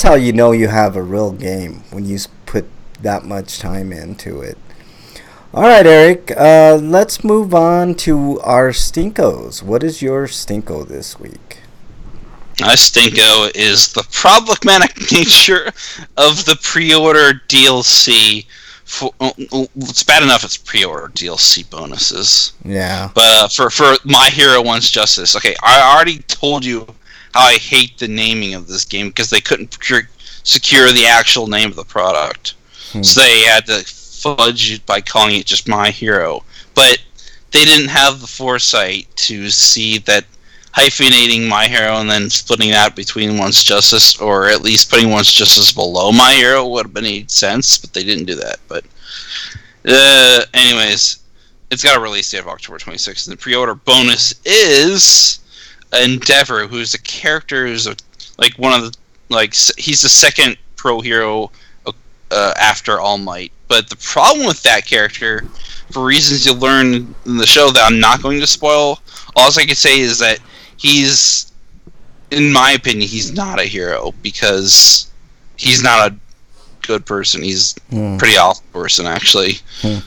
how you know you have a real game, when you put that much time into it. All right, Eric. Let's move on to our Stinkos. What is your Stinko this week? Stinko is the problematic nature of the pre-order DLC. It's bad enough it's pre-order DLC bonuses. Yeah. But for My Hero One's Justice, okay, I already told you how I hate the naming of this game because they couldn't secure the actual name of the product. So they had to fudge it by calling it just My Hero. But they didn't have the foresight to see that hyphenating My Hero and then splitting it out between One's Justice, or at least putting One's Justice below My Hero, would have made sense, but they didn't do that. But anyways, it's got a release date of October 26th, and the pre-order bonus is Endeavor, who's a character who's one of the he's the second pro hero after All Might. But the problem with that character, for reasons you'll learn in the show that I'm not going to spoil, all I can say is that he's, in my opinion, he's not a hero because he's not a good person. He's a pretty awful person, actually. Yeah.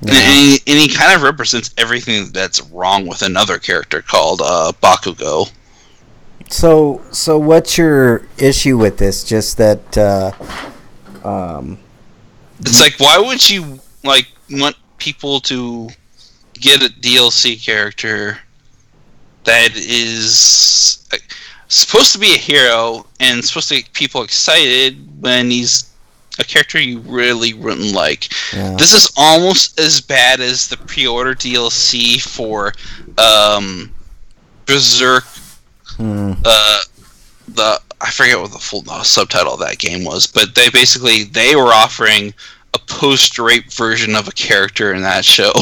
And he kind of represents everything that's wrong with another character called Bakugo. So what's your issue with this? Just that it's like, why would you want people to get a DLC character that is supposed to be a hero and supposed to get people excited when he's a character you really wouldn't like? Yeah. This is almost as bad as the pre-order DLC for Berserk. I forget what the full subtitle of that game was, but they were offering a post-rape version of a character in that show.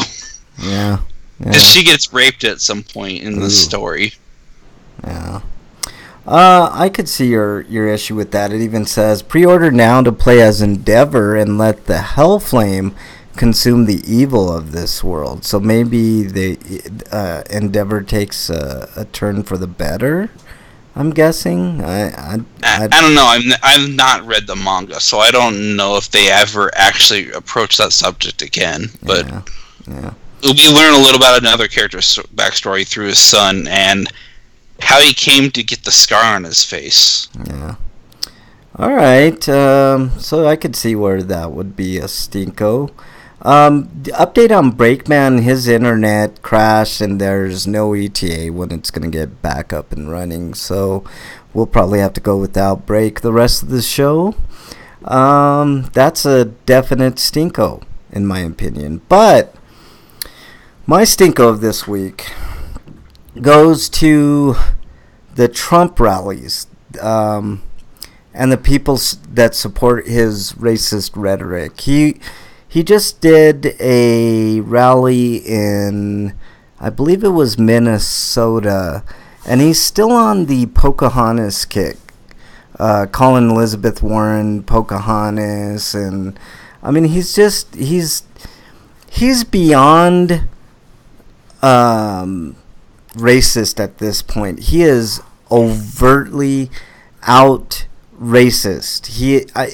Yeah. Because she gets raped at some point in the story. Yeah. I could see your issue with that. It even says, pre-order now to play as Endeavor and let the Hellflame consume the evil of this world. So maybe the Endeavor takes a turn for the better, I'm guessing. I don't know. I've not read the manga, so I don't know if they ever actually approach that subject again. But yeah. We learn a little about another character's backstory through his son and how he came to get the scar on his face. Yeah. All right. So I could see where that would be a stinko. The update on Breakman, his internet crashed and there's no ETA when it's going to get back up and running. So we'll probably have to go without Break the rest of the show. That's a definite stinko, in my opinion. But my stinko of this week goes to the Trump rallies and the people that support his racist rhetoric. He just did a rally in, I believe it was Minnesota, and he's still on the Pocahontas kick, calling Elizabeth Warren Pocahontas, and I mean he's beyond racist at this point. He is overtly out racist.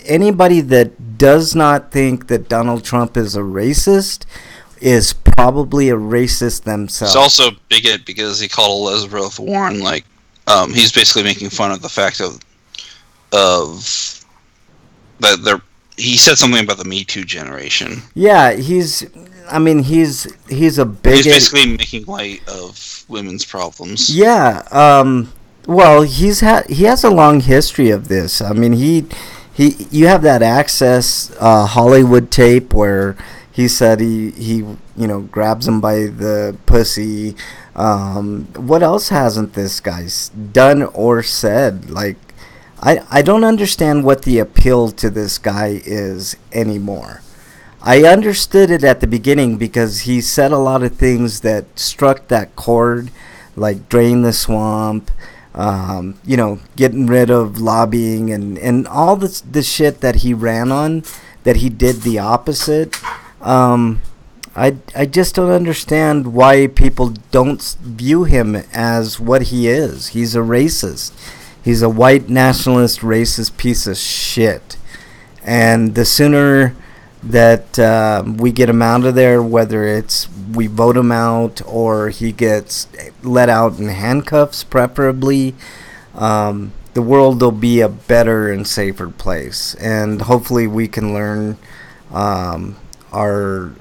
Anybody that does not think that Donald Trump is a racist is probably a racist themselves. He's also bigot because he called Elizabeth Warren he's basically making fun of the fact of that they're. He said something about the Me Too generation. Yeah, he's a bigot. He's basically making light of women's problems. Yeah. Well, he has a long history of this. I mean, you have that Access Hollywood tape where he said he grabs him by the pussy. What else hasn't this guy done or said? I don't understand what the appeal to this guy is anymore. I understood it at the beginning because he said a lot of things that struck that chord, like drain the swamp, getting rid of lobbying and all the shit that he ran on, that he did the opposite. I just don't understand why people don't view him as what he is. He's a racist. He's a white nationalist racist piece of shit. And the sooner that we get him out of there, whether it's we vote him out or he gets let out in handcuffs, preferably, the world will be a better and safer place, and hopefully we can learn our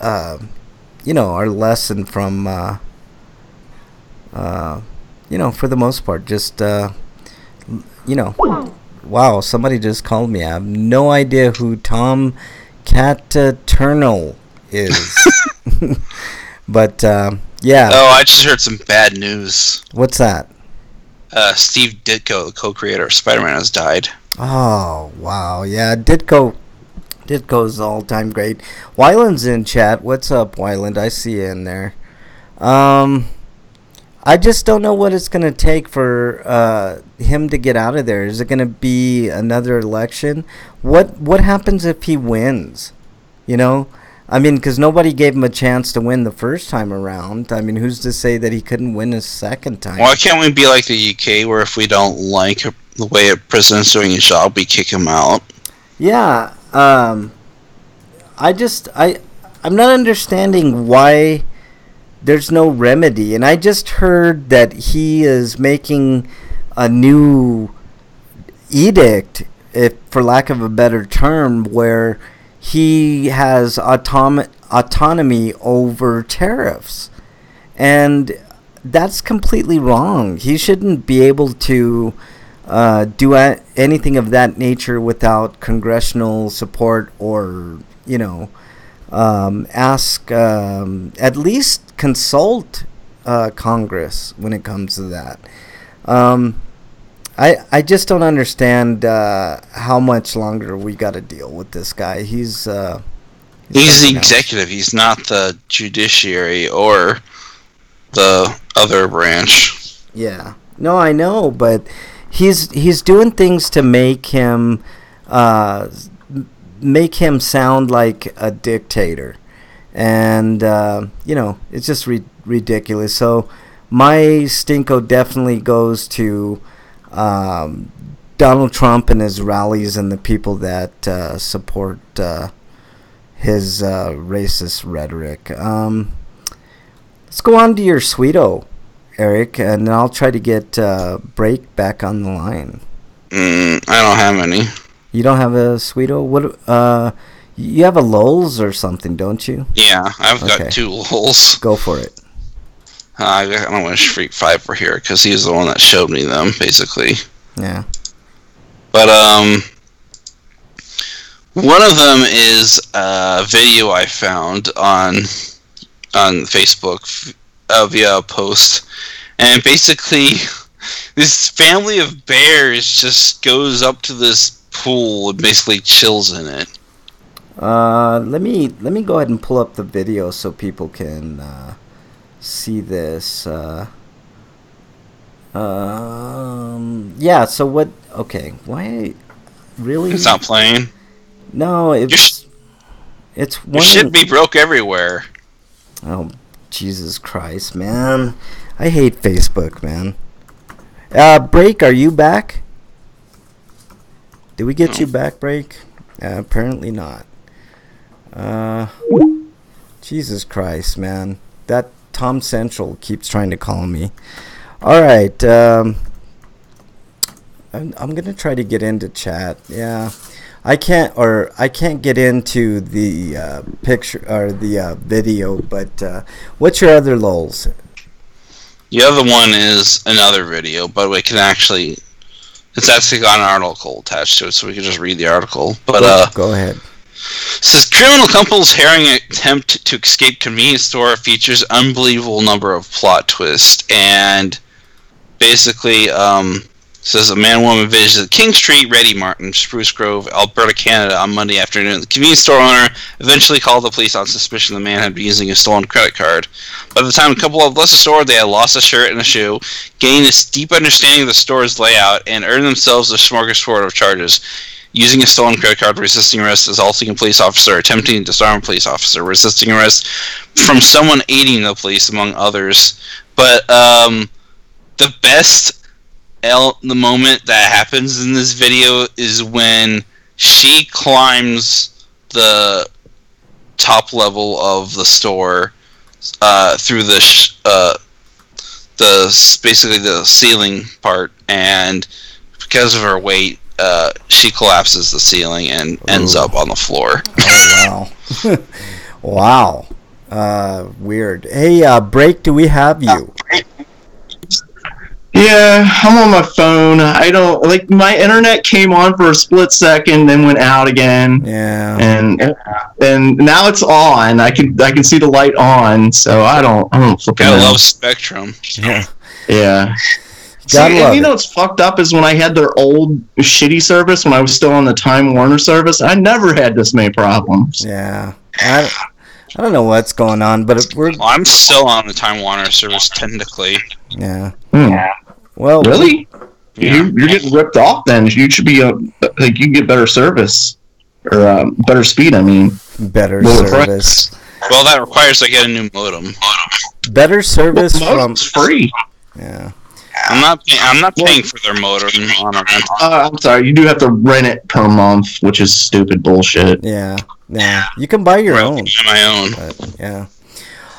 our lesson from for the most part. Just wow, somebody just called me. I have no idea who Tom Cataternal is. But yeah. Oh, I just heard some bad news. What's that? Steve Ditko, the co-creator of Spider-Man, has died. Oh wow, yeah, Ditko's all-time great. Wyland's in chat. What's up, Wyland? I see you in there. I just don't know what it's going to take for him to get out of there. Is it going to be another election? What happens if he wins? I mean, because nobody gave him a chance to win the first time around. I mean, who's to say that he couldn't win a second time? Why can't we be like the UK, where if we don't like the way a president's doing his job, we kick him out? Yeah. I'm not understanding why there's no remedy. And I just heard that he is making a new edict, if for lack of a better term, where he has autonomy over tariffs. And that's completely wrong. He shouldn't be able to do anything of that nature without congressional support, or ask, at least consult Congress when it comes to that. I just don't understand how much longer we got to deal with this guy. He's the executive. He's not the judiciary or the other branch. Yeah. No, I know, but he's doing things to make him sound like a dictator. And it's just ridiculous. So my stinko definitely goes to Donald Trump and his rallies and the people that support his racist rhetoric. Let's go on to your Sweeto, Eric, and I'll try to get Break back on the line. I don't have any. You don't have a Sweeto? What? You have a Lulz or something, don't you? Yeah, I've got 2 Lulz. Go for it. I don't wish Freak 5 were here, because he's the one that showed me them, basically. Yeah. But, one of them is a video I found on Facebook via a post. And basically, this family of bears just goes up to this pool and basically chills in it. Let me go ahead and pull up the video so people can see this. Yeah. So what? Okay. Why? Really? It's not playing. No, it's one. It should be broke everywhere. Oh, Jesus Christ, man! I hate Facebook, man. Break, are you back? Did we get you back, Break? Apparently not. Jesus Christ, man. That Tom Central keeps trying to call me. Alright, I'm gonna try to get into chat. Yeah. I can't get into the picture or the video, but what's your other lulz? The other one is another video, but it's actually got an article attached to it, so we can just read the article. But go ahead. Says criminal couple's harrowing attempt to escape convenience store features unbelievable number of plot twists, and basically says a man and woman visited King Street, Reddy Martin, Spruce Grove, Alberta, Canada on Monday afternoon. The convenience store owner eventually called the police on suspicion the man had been using a stolen credit card. By the time the couple had left the store, they had lost a shirt and a shoe, gained a deep understanding of the store's layout, and earned themselves a smorgasbord of charges. Using a stolen credit card, resisting arrest, assaulting a police officer, attempting to disarm a police officer, resisting arrest from someone aiding the police, among others. But the moment that happens in this video is when she climbs the top level of the store through the basically the ceiling part, and because of her weight, she collapses the ceiling and ends up on the floor. Oh wow. Wow. Weird. Hey, Break, do we have you? Yeah, I'm on my phone. I don't like my internet came on for a split second, then went out again. Yeah. And now it's on. I can see the light on. So I don't flipping Gotta out. love Spectrum. Yeah. Yeah. Gotta love and you know it. what's fucked up is when I had their old shitty service when I was still on the Time Warner service, I never had this many problems. Yeah. I don't know what's going on, but Well, I'm still on the Time Warner service technically. yeah. Hmm. Well, Really? Yeah. You're getting ripped off then. You should be like you get better service or better speed. I mean, better Lower service. Well, that requires I get a new modem. Better service from. it's free. Yeah. I'm not paying for their modem on a rental. I'm sorry, you do have to rent it per month, which is stupid bullshit. Yeah. Yeah. You can buy your own. My own. But, yeah.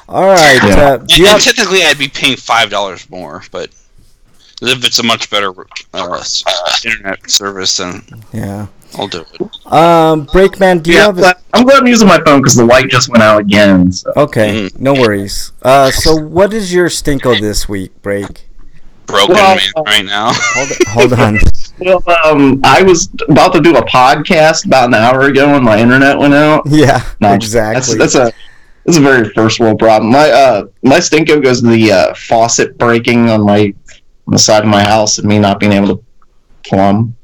All right. Yeah. Do you And have, technically, I'd be paying $5 more, but if it's a much better internet service, then yeah. I'll do it. Breakman, do you have? I'm glad I'm using my phone because the light just went out again. So. Okay. No worries. So what is your stinko this week, Break? Broken Well, man right now. Hold on. Well, I was about to do a podcast about an hour ago when my internet went out. Yeah. No, Exactly. That's a very first world problem. My stinko goes to the faucet breaking on the side of my house and me not being able to plumb.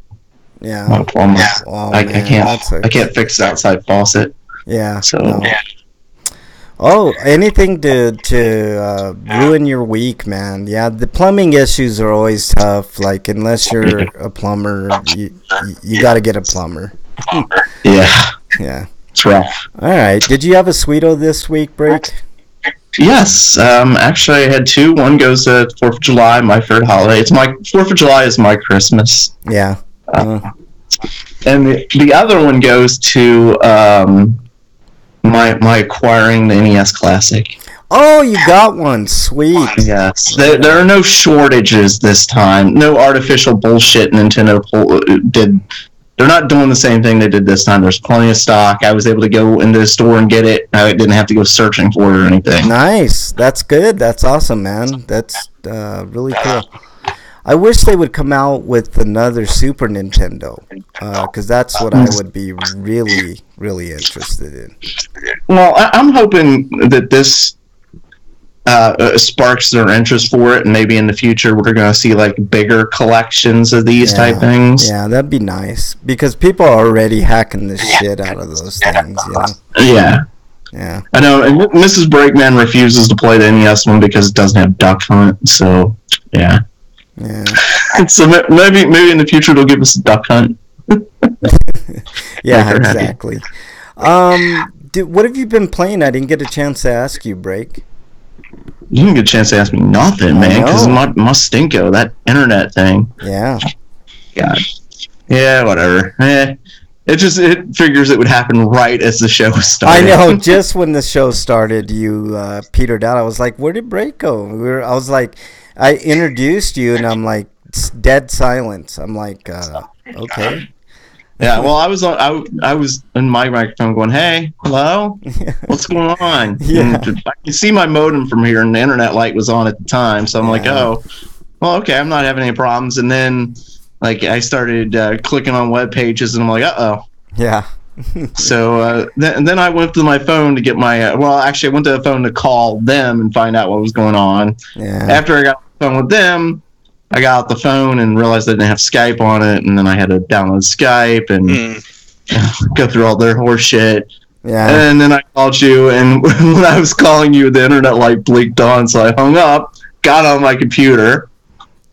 Yeah. My plumber. Oh, I man, can't. I can't fix the outside faucet. Yeah. So. No. Oh, anything to ruin your week, man. Yeah, the plumbing issues are always tough. Like, unless you're a plumber, you got to get a plumber. Yeah. Yeah. It's rough. All right. Did you have a sweeto this week, Break? Yes. Actually, I had two. One goes to 4th of July, my favorite holiday. 4th of July is my Christmas. Yeah. And the other one goes to my acquiring the NES Classic. Oh, you got one. Sweet. Yes. There are no shortages this time. No artificial bullshit Nintendo did. They're not doing the same thing they did this time. There's plenty of stock. I was able to go into the store and get it. I didn't have to go searching for it or anything. Nice. That's good. That's awesome, man. That's really cool. I wish they would come out with another Super Nintendo, because that's what I would be really, really interested in. Well, I'm hoping that this sparks their interest for it, and maybe in the future we're going to see like bigger collections of these type things. Yeah, that'd be nice, because people are already hacking the shit out of those things, you know? Yeah. Yeah. I know, and Mrs. Breakman refuses to play the NES one because it doesn't have Duck Hunt, so, yeah. Yeah. So maybe in the future they'll give us a Duck Hunt. Yeah, exactly. What have you been playing? I didn't get a chance to ask you, Break. You didn't get a chance to ask me nothing, man, because my stinko, that internet thing. Yeah. God. Yeah, whatever. It figures it would happen right as the show started. I know. Just when the show started, you petered out. I was like, "Where did Break go?" I was like, I introduced you, and I'm like, dead silence. I'm like, okay. Yeah. Well, I was in my microphone going, "Hey, hello, what's going on?" Yeah. And I can see my modem from here, and the internet light was on at the time, so I'm like, "Oh, well, okay, I'm not having any problems." And then, like, I started clicking on web pages, and I'm like, "Uh-oh." Yeah. So then I went to my phone to get my actually I went to the phone to call them and find out what was going on. Yeah. After I got on the phone with them, I got out the phone and realized I didn't have Skype on it, and then I had to download Skype and go through all their horse shit. Yeah. And then I called you, and when I was calling you, the internet light blinked on, so I hung up, got on my computer,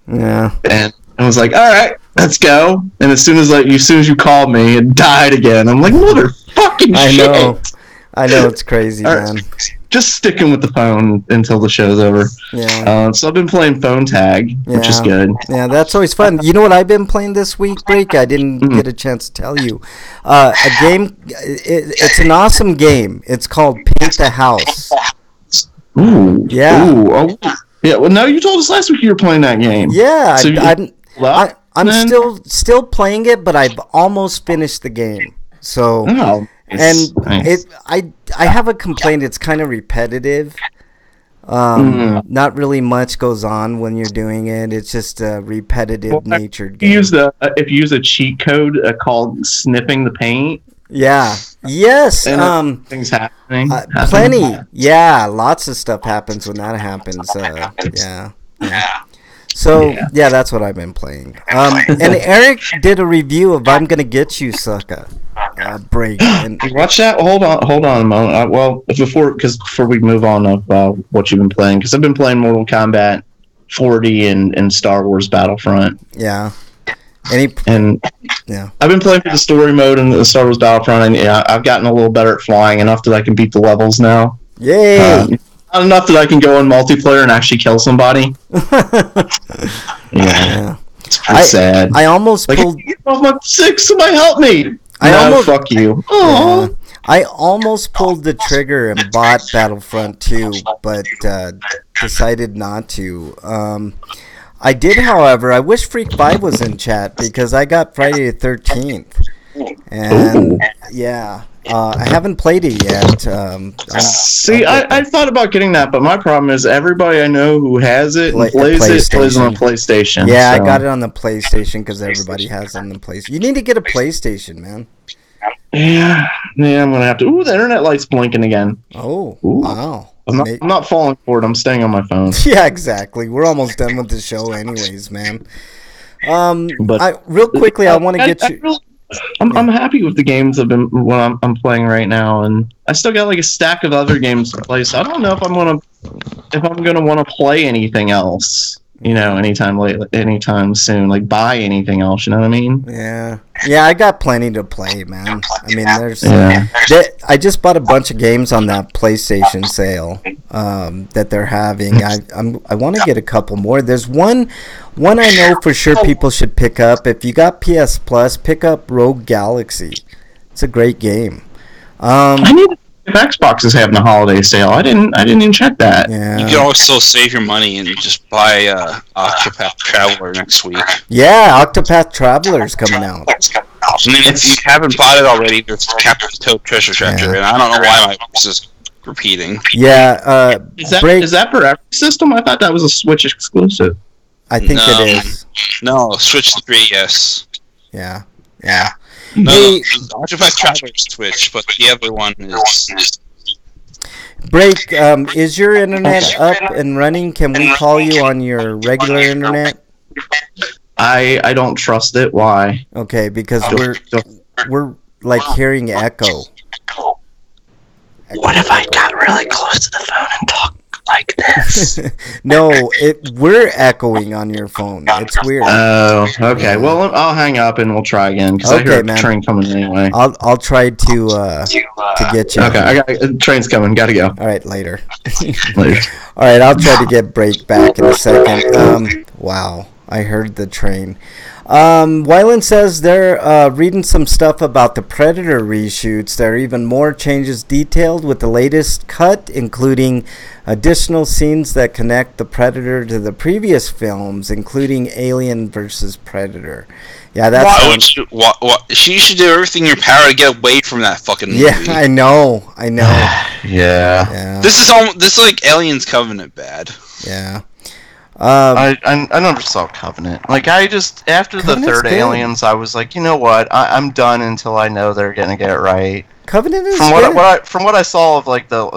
Yeah. and I was like, "All right, let's go." And as soon as you called me, it died again. I'm like, "Motherfucking shit!" I know it's crazy, man. Just sticking with the phone until the show's over. Yeah. So I've been playing phone tag, which is good. Yeah, that's always fun. You know what I've been playing this week, Break? I didn't get a chance to tell you. A game. It's an awesome game. It's called Paint the House. Ooh. Yeah. Ooh. Oh, Yeah, well, no, you told us last week you were playing that game. Yeah, So I'm still playing it, but I've almost finished the game. So, nice. I have a complaint. It's kind of repetitive. Not really much goes on when you're doing it. It's just a repetitive natured game. If you use a cheat code called sniffing the paint. Yeah. Yes. Things happening. Plenty. Yeah. Lots of stuff happens when that happens. Yeah. So that's what I've been playing. And Eric did a review of "I'm Gonna Get You, Sucker." Break. And watch that. Hold on a moment. Before we move on of what you've been playing, because I've been playing Mortal Kombat 40 and Star Wars Battlefront. Yeah. I've been playing for the story mode in the Star Wars Battlefront, and I've gotten a little better at flying, enough that I can beat the levels now. Yay! Not enough that I can go in multiplayer and actually kill somebody. Yeah. It's pretty sad. I almost pulled. I'm 6. Somebody help me! Fuck you. Yeah. I almost pulled the trigger and bought Battlefront 2, but decided not to. I did, however. I wish Freak 5 was in chat because I got Friday the 13th. And I haven't played it yet. I thought about getting that, but my problem is everybody I know who has it and plays on a PlayStation. Yeah, so. I got it on the PlayStation because everybody has it on the PlayStation. You need to get a PlayStation, man. Yeah, I'm gonna have to. Ooh, the internet light's blinking again. Oh, wow. I'm not falling for it. I'm staying on my phone. Yeah, exactly. We're almost done with the show, anyways, man. Real quickly, I want to get you. I'm happy with the games I'm playing right now, and I still got like a stack of other games to play. So I don't know if I'm gonna want to play anything else. Anytime soon, like buy anything else. You know what I mean? Yeah. I got plenty to play, man. I mean, I just bought a bunch of games on that PlayStation sale that they're having. I want to get a couple more. There's one I know for sure people should pick up. If you got PS Plus, pick up Rogue Galaxy. It's a great game. I need to. If Xbox is having a holiday sale, I didn't even check that. Yeah. You can also save your money and just buy Octopath Traveler next week. Yeah, Octopath Traveler is coming out. And then if you haven't bought it already, there's Captain Toad Treasure Treasure, and I don't know why my voice is repeating. Yeah, is that for every system? I thought that was a Switch exclusive. I think it is. No, Switch 3, yes. Yeah. No, Octopath Traveler is Twitch, but the other one is... Break, is your internet up and running? Can we call you on your regular internet? I don't trust it. Why? Okay, because we're like hearing echo. What if I got really close to the phone and talked like this? No, we're echoing on your phone. It's weird. Oh, okay. Yeah. Well, I'll hang up and we'll try again because I hear a train coming anyway. I'll try to get you. Okay, train's coming. Gotta go. All right, later. Later. All right, I'll try to get Break back in a second. Wow, I heard the train. Wyland says they're reading some stuff about the Predator reshoots. There are even more changes detailed with the latest cut, including additional scenes that connect the Predator to the previous films, including Alien versus Predator. Yeah, that's... She should do everything in your power to get away from that fucking movie. Yeah, I know. Yeah. This is like Aliens Covenant bad. Yeah. I never saw Covenant. Like, after the third good. Aliens, I was like, you know what? I'm done until I know they're gonna get it right. Covenant is from good. what I saw of like the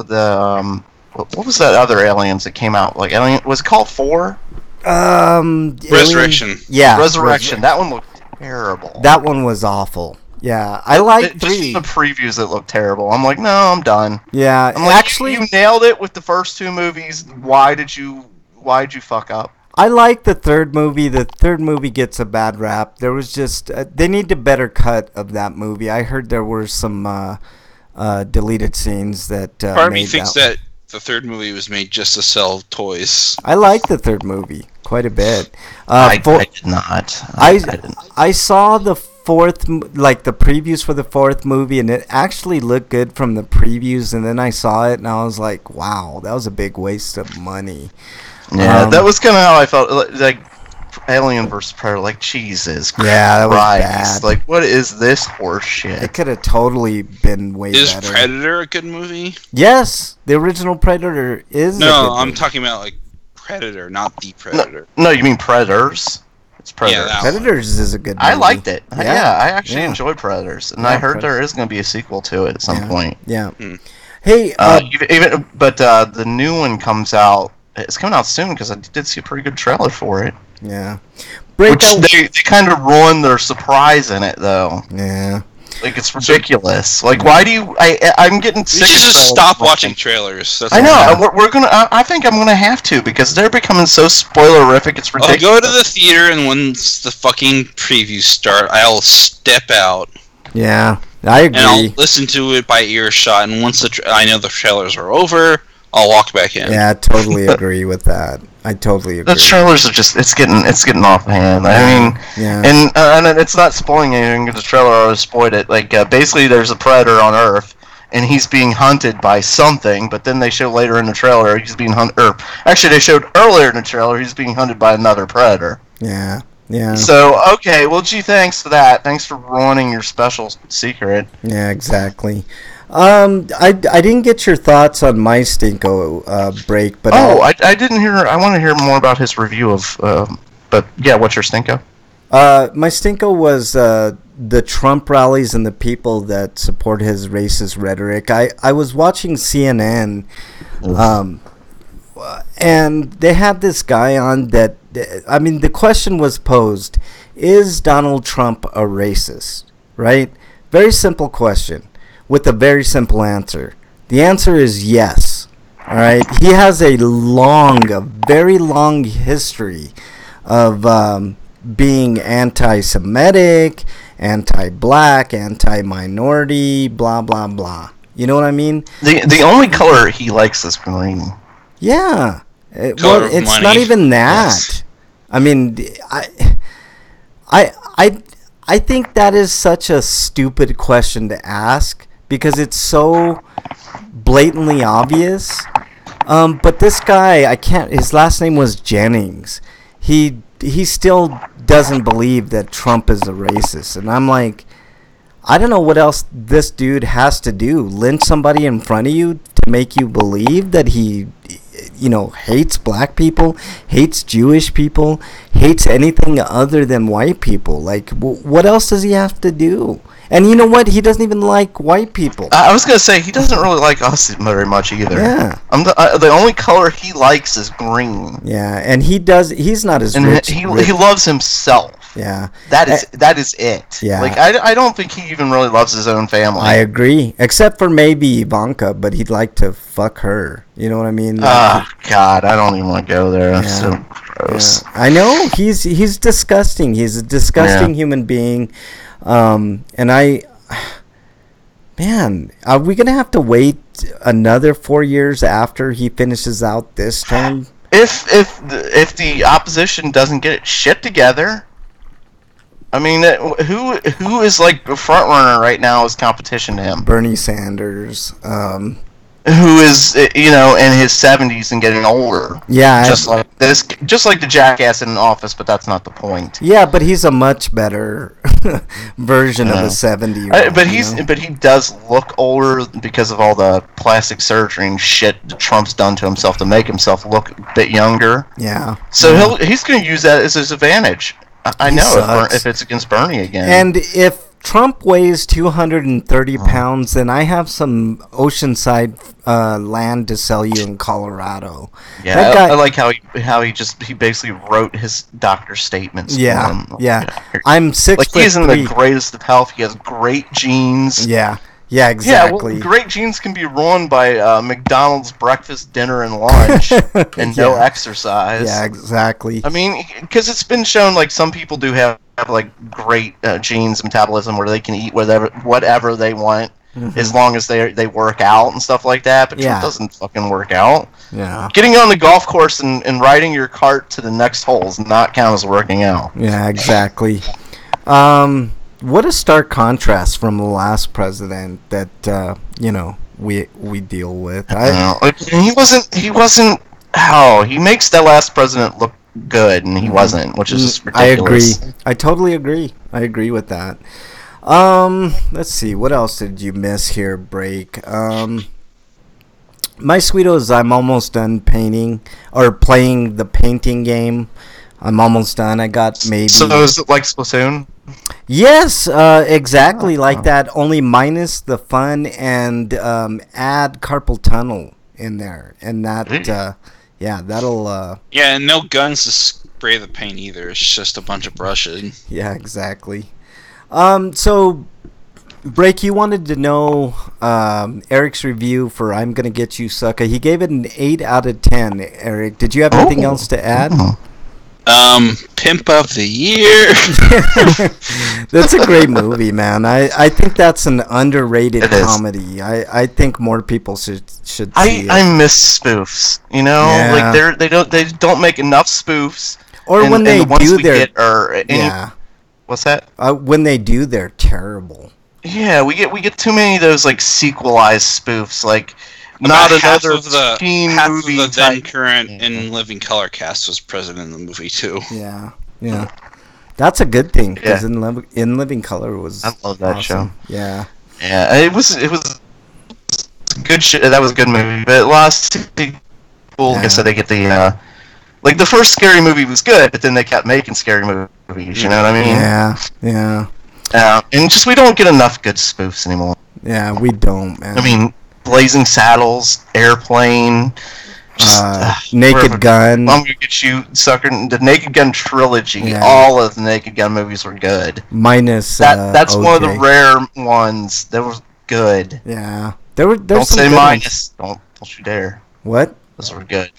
what was that other Aliens that came out? Like was it called 4? Resurrection. Yeah. Resurrection. That one looked terrible. That one was awful. Yeah, I like 3. Just the previews that looked terrible. I'm like, no, I'm done. Yeah, I'm like, actually, you nailed it with the first 2 movies. Why'd you fuck up? I like the third movie. The third movie gets a bad rap. There was just they need a better cut of that movie. I heard there were some deleted scenes that. Part of me thinks that the third movie was made just to sell toys. I like the third movie quite a bit. I did not. I saw the fourth, like the previews for the fourth movie, and it actually looked good from the previews. And then I saw it, and I was like, "Wow, that was a big waste of money." Yeah, that was kind of how I felt. Like Alien vs. Predator, like Jesus Christ. Yeah, that was bad. Like, what is this horse shit? It could have totally been way better. Is Predator a good movie? Yes, the original Predator is. No, I'm talking about like Predator, not the Predator. No, you mean Predators? It's Predators. Yeah, Predators is a good movie. I liked it. Yeah, I actually enjoyed Predators, and I heard there is going to be a sequel to it at some point. Yeah. Hey, the new one comes out. It's coming out soon because I did see a pretty good trailer for it. Yeah. Which they kind of ruined their surprise in it, though. Yeah. Like, it's ridiculous. Like, why do you... I'm getting sick of just stop watching trailers. That's I know. We're gonna... I think I'm gonna have to, because they're becoming so spoilerific, it's ridiculous. I'll go to the theater, and once the fucking previews start, I'll step out. Yeah, I agree. And I'll listen to it by earshot, and once I know the trailers are over, I'll walk back in. Yeah, I totally agree with that. I totally agree. The trailers are just... It's getting off hand. I mean... Yeah. And it's not spoiling anything, because the trailer already spoiled it. Like, basically, there's a predator on Earth, and he's being hunted by something, but then they show later in the trailer he's being hunted... Or, actually, they showed earlier in the trailer he's being hunted by another predator. Yeah. Yeah. So, okay, well, gee, thanks for that. Thanks for ruining your special secret. Yeah, exactly. I didn't get your thoughts on my Stinko break, but I didn't hear. I want to hear more about his review of. But yeah, what's your Stinko? My Stinko was the Trump rallies and the people that support his racist rhetoric. I was watching CNN, and they had this guy on that. I mean, the question was posed: is Donald Trump a racist? Right? Very simple question, with a very simple answer. The answer is yes. All right. He has a very long history of being anti-Semitic, anti-black, anti-minority, blah blah blah. You know what I mean? The only color he likes is green. Yeah. Well, it's money. not even that. Yes. I mean, I think that is such a stupid question to ask because it's so blatantly obvious. But this guy, his last name was Jennings. He still doesn't believe that Trump is a racist. And I'm like, I don't know what else this dude has to do. Lynch somebody in front of you to make you believe that he, hates black people, hates Jewish people, hates anything other than white people. Like, what else does he have to do? And you know what? He doesn't even like white people. I was gonna say he doesn't really like us very much either. Yeah. The only color he likes is green. Yeah, and he's not as rich. He loves himself. Yeah. That is it. Yeah. Like I don't think he even really loves his own family. I agree, except for maybe Ivanka, but he'd like to fuck her. You know what I mean? God, I don't even want to go there. That's so gross. Yeah. I know he's disgusting. He's a disgusting human being. And man, are we gonna have to wait another 4 years after he finishes out this term? If the opposition doesn't get its shit together, I mean, who is like the front runner right now as competition to him? Bernie Sanders. Who is in his 70s and getting older? Yeah, just like the jackass in office, but that's not the point. Yeah, but he's a much better version of a 70-year-old. But he does look older because of all the plastic surgery and shit that Trump's done to himself to make himself look a bit younger. Yeah. So he's going to use that as his advantage. I know if it's against Bernie again. And if Trump weighs 230 pounds, then I have some oceanside land to sell you in Colorado. Yeah, I like how he basically wrote his doctor's statements. Yeah, for him. yeah. I'm 6 foot 3. He's in the greatest of health. He has great genes. Yeah. Yeah, exactly. Yeah, well, great genes can be ruined by McDonald's breakfast, dinner, and lunch, and no exercise. Yeah, exactly. I mean, because it's been shown like some people do have like great genes, metabolism, where they can eat whatever they want, as long as they work out and stuff like that. But Trump doesn't fucking work out. Yeah. Getting on the golf course and riding your cart to the next hole does not count as working out. Yeah, exactly. What a stark contrast from the last president that we deal with. He wasn't. he makes that last president look good, and he wasn't, which is just ridiculous. I agree. I totally agree. I agree with that. Let's see. What else did you miss here, Break? My Sweetos, I'm almost done painting or playing the painting game. I'm almost done. I got maybe. So is it like Splatoon? Yes, exactly like that. Only minus the fun and add carpal tunnel in there, and that. Yeah, that'll. Yeah, and no guns to spray the paint either. It's just a bunch of brushes. Yeah, exactly. So, Break, you wanted to know Eric's review for "I'm Gonna Get You, Sucker." He gave it an 8 out of 10. Eric, did you have anything else to add? Pimp of the Year. That's a great movie, man. I think that's an underrated comedy. I think more people should see it. I miss spoofs. You know, Yeah. like they don't make enough spoofs. Or and, when they and the ones do we their get are yeah. What's that? When they do, they're terrible. Yeah, we get too many of those like sequelized spoofs, like About not half another of the teen half movie of the then type. current in living color cast was present in the movie too. Yeah, yeah. That's a good thing because Yeah. in Living Color was. I love that awesome. show. Yeah. Yeah, it was good shit. That was a good movie, but a lot of sequels, like I said, they get the like the first Scary Movie was good, but then they kept making scary movies. You know what I mean? Yeah, yeah, and just we don't get enough good spoofs anymore. yeah. We don't, man. I mean, Blazing Saddles, Airplane, just, Naked Gun. I'm gonna get you, sucker. The Naked Gun trilogy. Yeah. All of the Naked Gun movies were good. Minus That's OJ. one of the rare ones that was good. Yeah, there's Don't some say good minus. Don't you dare. What? Those were good.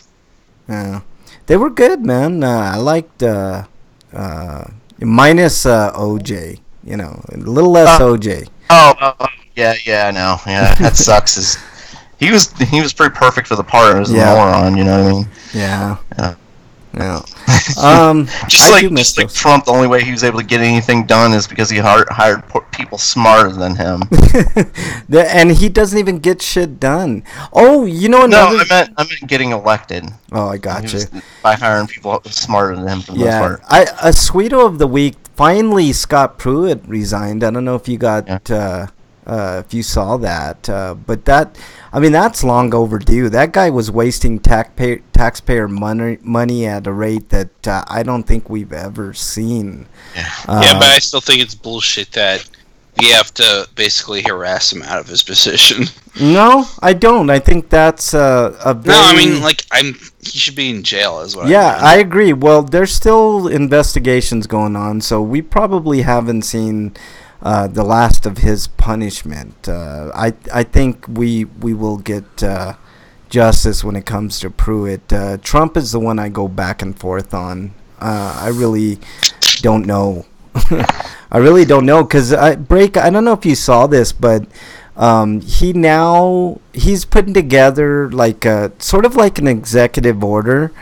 Yeah, they were good, man. I liked minus OJ. You know, a little less OJ. Yeah, I know. Yeah, that sucks. He was pretty perfect for the part. He was a moron, you know what I mean? Yeah. Yeah. Yeah. Just like Trump, the only way he was able to get anything done is because he hired people smarter than him. And he doesn't even get shit done. Oh, you know another. No, I meant getting elected. Oh, I got you. By hiring people smarter than him for the most part. A Sweeto of the week. Finally, Scott Pruitt resigned. I don't know if you got. If you saw that, but that's long overdue. That guy was wasting taxpayer money at a rate that I don't think we've ever seen. Yeah, but I still think it's bullshit that we have to basically harass him out of his position. No, I don't. I think that's a very... No, I mean, like, he should be in jail as well. Yeah, I agree. Well, there's still investigations going on, so we probably haven't seen... the last of his punishment. I think we will get justice when it comes to Pruitt. Trump is the one I go back and forth on. I really don't know. I really don't know because I don't know if you saw this, but he's putting together like sort of like an executive order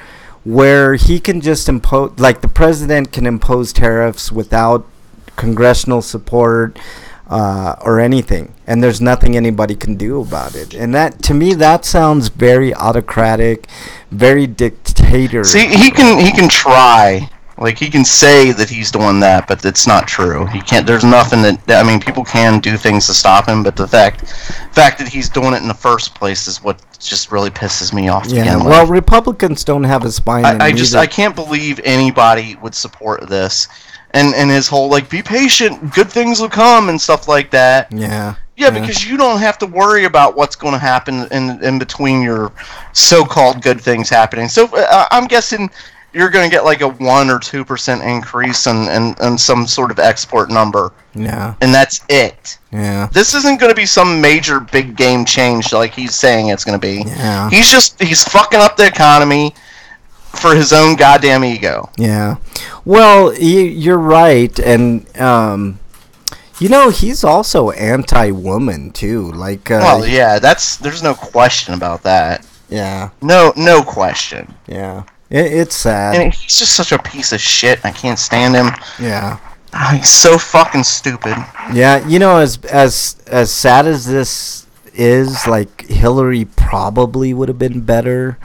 where he can just impose, like the president can impose tariffs without congressional support or anything, and there's nothing anybody can do about it. And that, to me, that sounds very autocratic, very dictator. See, he can try, like he can say that he's doing that, but it's not true. He can't. There's nothing that I mean, people can do things to stop him, but the fact that he's doing it in the first place is what just really pisses me off. Yeah, well, Republicans don't have a spine. I can't believe anybody would support this. And his whole, like, be patient, good things will come, and stuff like that. Yeah. Yeah, because you don't have to worry about what's going to happen in between your so-called good things happening. So I'm guessing you're going to get, like, a 1 or 2% increase in some sort of export number. Yeah. And that's it. Yeah. This isn't going to be some major big game change like he's saying it's going to be. Yeah. He's fucking up the economy for his own goddamn ego. Yeah. Well, you're right, and he's also anti-woman too. Like, well, yeah, there's no question about that. Yeah. No question. Yeah. It's sad. And he's just such a piece of shit. I can't stand him. Yeah. He's so fucking stupid. Yeah, as sad as this is, like, Hillary probably would have been better.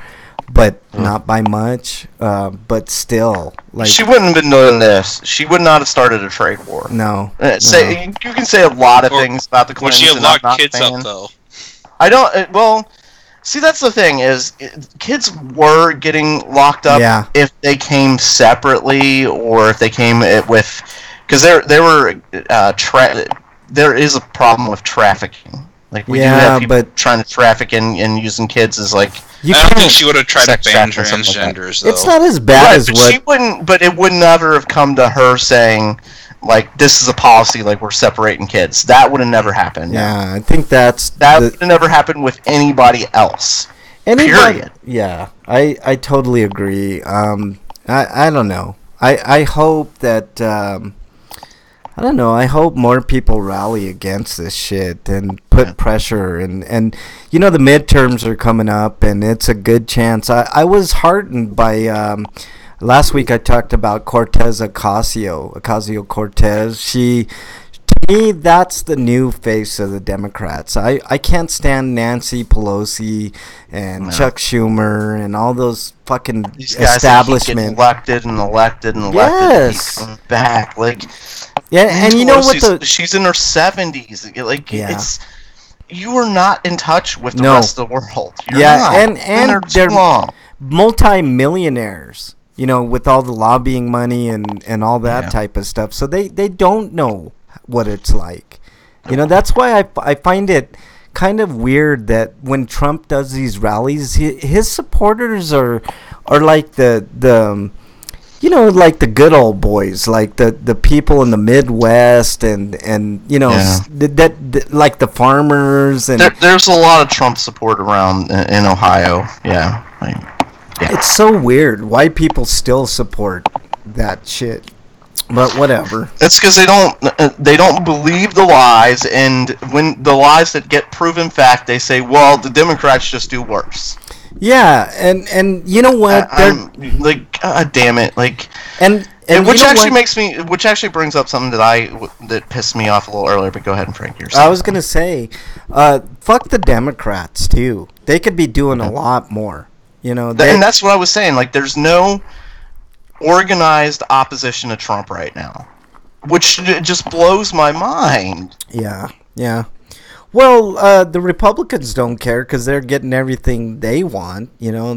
but not by much. But still, like, she wouldn't have been doing this. She would not have started a trade war. no. You can say a lot of things about the Would Clintons. she have and I'm locked not kids fan. up though? I don't. Well, see, that's the thing is, kids were getting locked up Yeah. if they came separately or if they came with, because there is a problem with trafficking. Like we do have people but trying to traffic and using kids as like. you I don't think can't. she would have tried to sex ban trafficking or something like that. transgenders though. It's not as bad Right, as but what. she wouldn't. But it would never have come to her saying, like, this is a policy, like we're separating kids. That would have never happened. Yeah, I think that Would have never happened with anybody else. Period. Yeah, I totally agree. I don't know. I hope that I don't know. I hope more people rally against this shit and put pressure and you know the midterms are coming up and it's a good chance. I was heartened by last week I talked about Ocasio-Cortez. To me, that's the new face of the Democrats. I can't stand Nancy Pelosi and Chuck Schumer and all those fucking These guys establishment. that keep getting elected and elected and elected. Yes. And keep coming back. Like, Yeah, and you know what she's in her 70s. Like, Yeah. it's. You are not in touch with the No. rest of the world. You're Yeah, not. and You've been there too they're long. multi-millionaires, you know, with all the lobbying money and all that type of stuff. So they don't know what it's like. You know, that's why I find it kind of weird that when Trump does these rallies, his supporters are like the you know, like the good old boys, like the people in the Midwest and you know, that like the farmers and There's a lot of Trump support around in Ohio. Yeah. it's so weird why people still support that shit. But whatever. It's because they don't believe the lies, and when the lies that get proven fact, they say, "Well, the Democrats just do worse." Yeah, and you know what? I'm like, God damn it! Like, and which you know actually what? which actually brings up something that pissed me off a little earlier. But go ahead and Frank, yourself. I was gonna say, fuck the Democrats too. They could be doing a lot more. You know, and that's what I was saying. Like, there's no organized opposition to Trump right now, which just blows my mind. Yeah. Well, the Republicans don't care because they're getting everything they want, you know.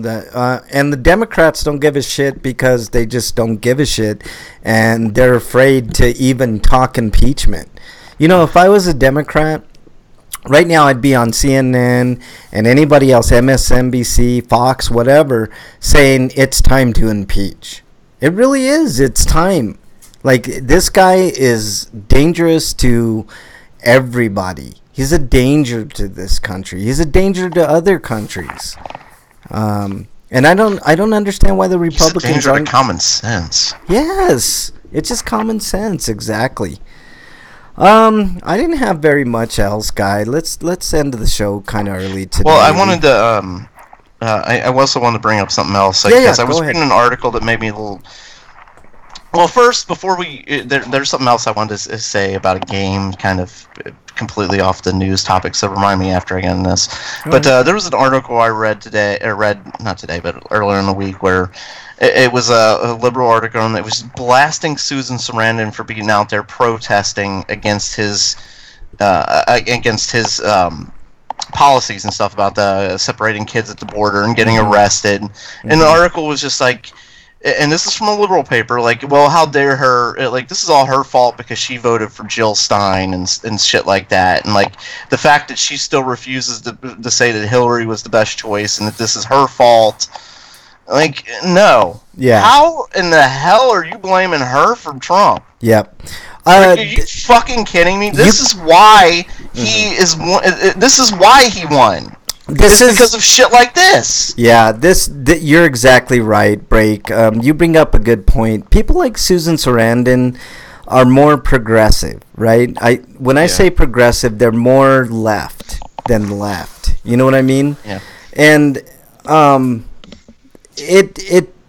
And the Democrats don't give a shit because they just don't give a shit, and they're afraid to even talk impeachment. You know, if I was a Democrat, right now I'd be on CNN and anybody else, MSNBC, Fox, whatever, saying it's time to impeach. It really is. It's time. Like, this guy is dangerous to everybody. He's a danger to this country. He's a danger to other countries. And I don't understand why the Republicans He's a danger aren't. to common sense. Yes, it's just common sense, exactly. I didn't have very much else, Guy. Let's end the show kind of early today. Well, I wanted to. I also wanted to bring up something else. Yeah, I was go ahead. reading an article that made me a little. Well, first, before there's something else I wanted to say about a game, kind of completely off the news topic. So remind me after I get in this. But there was an article I read today, not today, but earlier in the week, where it was a liberal article and it was blasting Susan Sarandon for being out there protesting against his policies and stuff about the separating kids at the border and getting arrested. And the article was just like, and this is from a liberal paper, like, well, how dare her, like, this is all her fault because she voted for Jill Stein and shit like that. And, like, the fact that she still refuses to say that Hillary was the best choice and that this is her fault. Like, no. Yeah. How in the hell are you blaming her for Trump? Yep. Are you fucking kidding me? This is why he is. This is why he won. This is because of shit like this. Yeah, you're exactly right, Break. You bring up a good point. People like Susan Sarandon are more progressive, right? When I say progressive, they're more left than left. You know what I mean? Yeah. And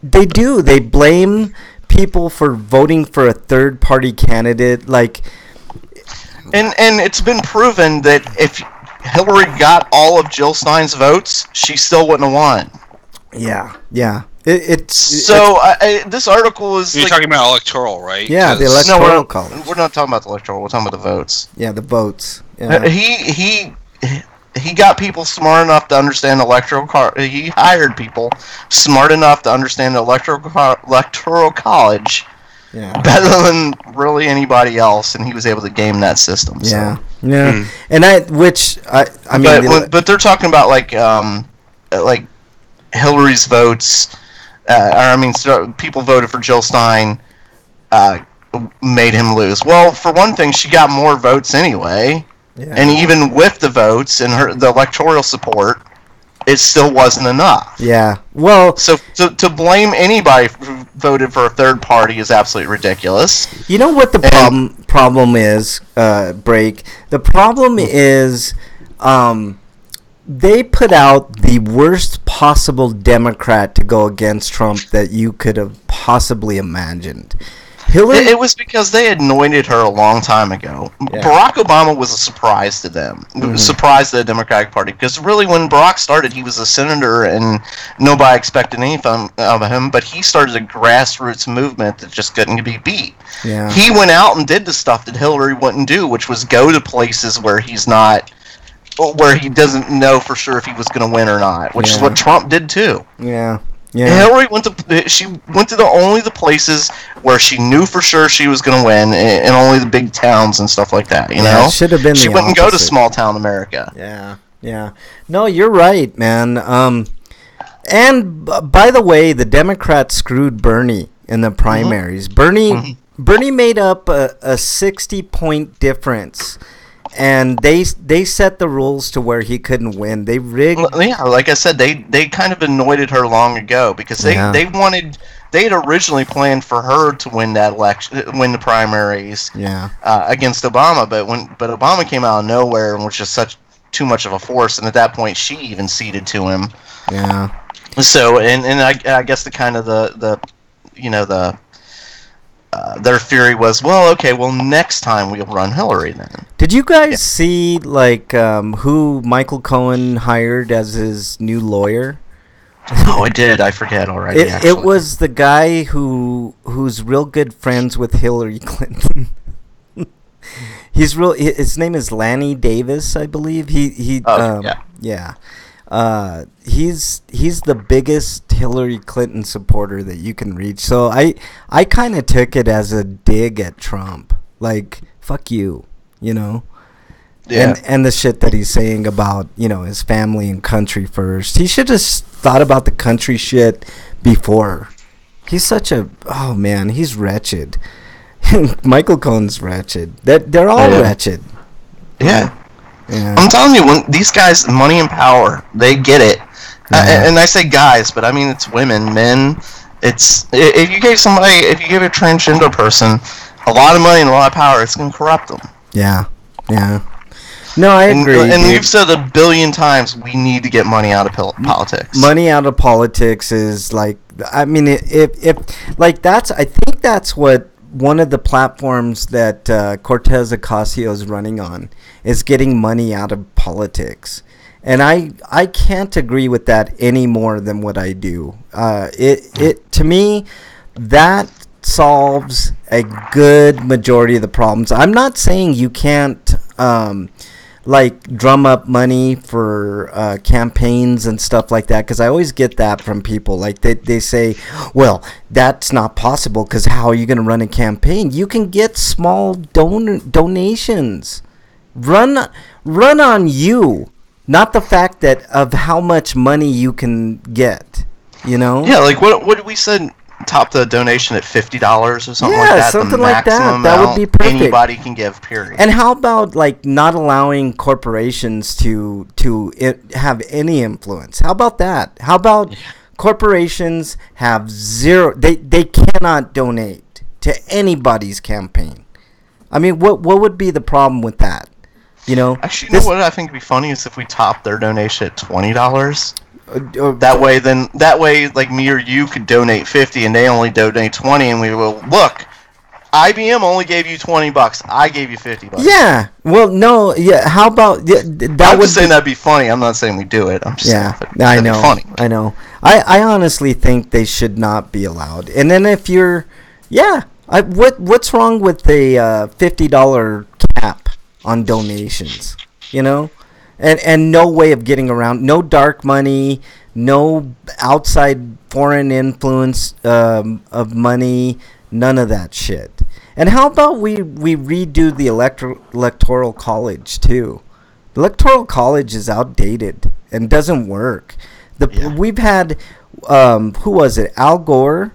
they blame people for voting for a third party candidate, like. And it's been proven that if Hillary got all of Jill Stein's votes, she still wouldn't have won. Yeah. This article is. You're talking about electoral, right? Yeah, the 'Cause- electoral college. We're not talking about the electoral. We're talking about the votes. Yeah, the votes. Yeah. He got people smart enough to understand he hired people smart enough to understand the electoral college Yeah. better than really anybody else, and he was able to game that system. Yeah. So. Yeah. And I mean, But they're talking about like Hillary's votes. People voted for Jill Stein. Made him lose. Well, for one thing, she got more votes anyway. Yeah. And even with the votes and the electoral support, it still wasn't enough. Yeah. Well, So to blame anybody who voted for a third party is absolutely ridiculous. you know what the problem is, Break? The problem is they put out the worst possible Democrat to go against Trump that you could have possibly imagined. Hillary. It was because they anointed her a long time ago. Yeah. Barack Obama was a surprise to them. Surprise to the Democratic Party. Because really, when Barack started, he was a senator and nobody expected anything of him. But he started a grassroots movement that just couldn't be beat. Yeah. He went out and did the stuff that Hillary wouldn't do, which was go to places where he's not, where he doesn't know for sure if he was going to win or not, which is what Trump did too. Yeah. Yeah. Hillary went to only the places where she knew for sure she was going to win, and only the big towns and stuff like that. You know, it should have been. She the wouldn't go to opposite. small town America. Yeah. Yeah. No, you're right, man. And by the way, the Democrats screwed Bernie in the primaries. Bernie made up a 60-point difference. And they set the rules to where he couldn't win. They rigged. Yeah, like I said, they kind of anointed her long ago because they had originally planned for her to win that election, win the primaries. Yeah. Against Obama, but Obama came out of nowhere and was just too much of a force, and at that point she even ceded to him. Yeah. So and I guess their theory was, well, okay, next time we'll run Hillary then. Did you guys see who Michael Cohen hired as his new lawyer? Oh, I did. I forget already. It was the guy who's real good friends with Hillary Clinton. His name is Lanny Davis, I believe. He's the biggest Hillary Clinton supporter that you can reach. So I kind of took it as a dig at Trump. Like, fuck you, you know? Yeah. And the shit that he's saying about, his family and country first. He should have thought about the country shit before. He's he's wretched. Michael Cohen's wretched. They're all wretched. Yeah. Yeah. I'm telling you, when these guys, money and power, they get it. And I say guys, but I mean it's women, men. If you give a transgender person a lot of money and a lot of power, it's going to corrupt them. Yeah. No, I agree. And you've said a billion times, we need to get money out of politics. Money out of politics is like, I mean, I think that's what one of the platforms that Cortez Ocasio is running on is getting money out of politics. And I can't agree with that any more than what I do. To me, that solves a good majority of the problems. I'm not saying you can't drum up money for campaigns and stuff like that, because I always get that from people. Like they say, well, that's not possible because how are you going to run a campaign? You can get small donations. Run on you. Not the fact of how much money you can get, Yeah, like what we said, top the donation at $50 or something like that. Yeah, something the like that. That would be perfect. Anybody can give, period. And how about not allowing corporations to have any influence? How about that? How about corporations have zero? They cannot donate to anybody's campaign. I mean, what would be the problem with that? Actually, what I think would be funny is if we top their donation at $20. That way, like me or you could donate $50, and they only donate $20, and we will look. IBM only gave you $20. I gave you $50. Yeah. Well, no. Yeah. How about that? I'm just saying that'd be funny. I'm not saying we do it. I'm just saying I know. Be funny. I know. I honestly think they should not be allowed. And then if you're, what's wrong with the $50 cap on donations? You know, and no way of getting around. No dark money. No outside foreign influence of money. None of that shit. And how about we redo the electoral college too? The electoral college is outdated and doesn't work. We've had who was it? Al Gore.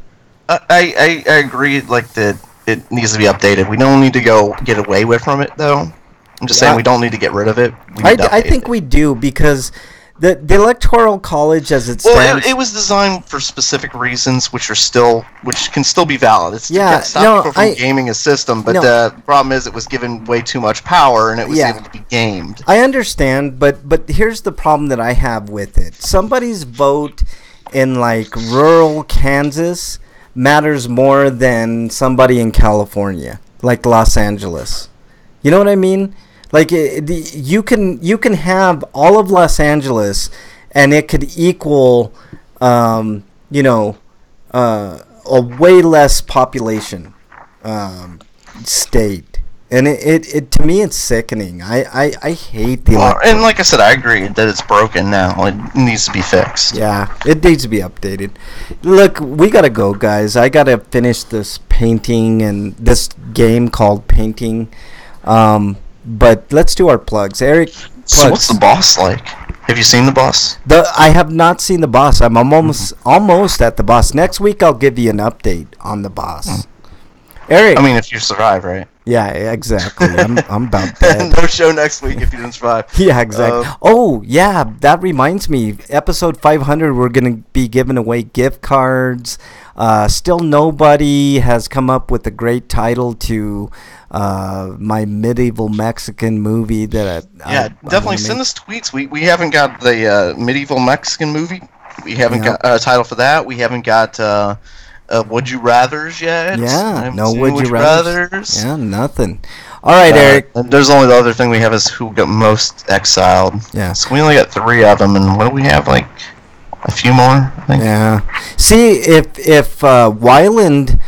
I agree. Like that, it needs to be updated. We don't need to go get away from it though. I'm just saying we don't need to get rid of it. I think we do because the electoral college as it stands. Well, it was designed for specific reasons, which can still be valid. It's to stop people from gaming a system, but the problem is it was given way too much power and it was able to be gamed. I understand, but here's the problem that I have with it. Somebody's vote in like rural Kansas matters more than somebody in California, like Los Angeles. You know what I mean? Like you can have all of Los Angeles, and it could equal, a way less population state, and it to me it's sickening. I hate the. And like I said, I agree that it's broken now. It needs to be fixed. Yeah, it needs to be updated. Look, we gotta go, guys. I gotta finish this painting and this game called Painting. But let's do our plugs. Eric, plugs. So what's the boss like? Have you seen the boss? I have not seen the boss. I'm almost at the boss. Next week I'll give you an update on the boss. Eric. I mean, if you survive, right? Yeah, exactly. I'm about dead. No show next week if you didn't survive. Yeah, exactly. That reminds me. Episode 500, we're going to be giving away gift cards. Still nobody has come up with a great title to my medieval Mexican movie that I definitely send us tweets. We haven't got the medieval Mexican movie. We haven't got a title for that. We haven't got Would You Rathers yet. Yeah, no Would You Rathers. Yeah, nothing. All right, Eric. There's only the other thing we have is who got most exiled. Yeah. So we only got 3 of them, and what do we have, like a few more, I think? Yeah. See, if Wyland...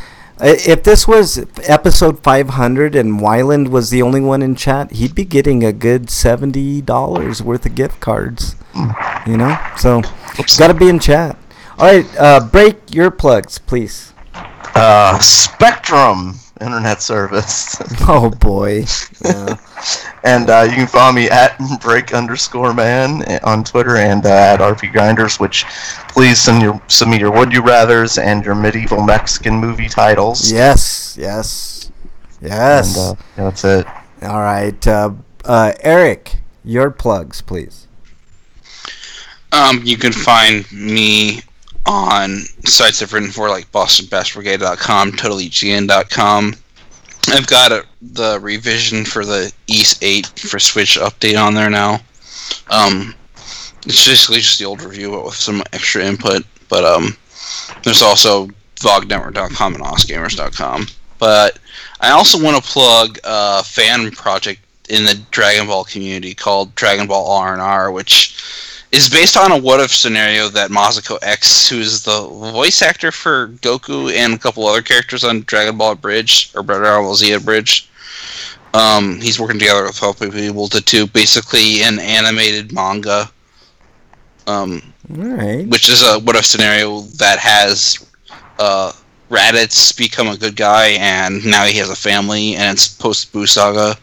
If this was episode 500 and Wyland was the only one in chat, he'd be getting a good $70 worth of gift cards. You know? So, got to be in chat. All right, break your plugs, please. Spectrum internet service. Oh, boy. Yeah. And you can follow me at break_man on Twitter and at RPGrinders, which please send me your Would You Rathers and your medieval Mexican movie titles. Yes. And, that's it. All right. Eric, your plugs, please. You can find me on sites I've written for, like BostonBastBrigade.com, TotallyGN.com. I've got the revision for the East 8 for Switch update on there now. It's basically just the old review, but with some extra input. But there's also VogNetwork.com and OSGamers.com. But I also want to plug a fan project in the Dragon Ball community called Dragon Ball R&R, which is based on a what-if scenario that Masako X, who is the voice actor for Goku and a couple other characters on Dragon Ball Bridge, or Dragon Ball Z Bridge, he's working together with other people to do basically an animated manga, which is a what-if scenario that has Raditz become a good guy, and now he has a family, and it's post-Buu Saga.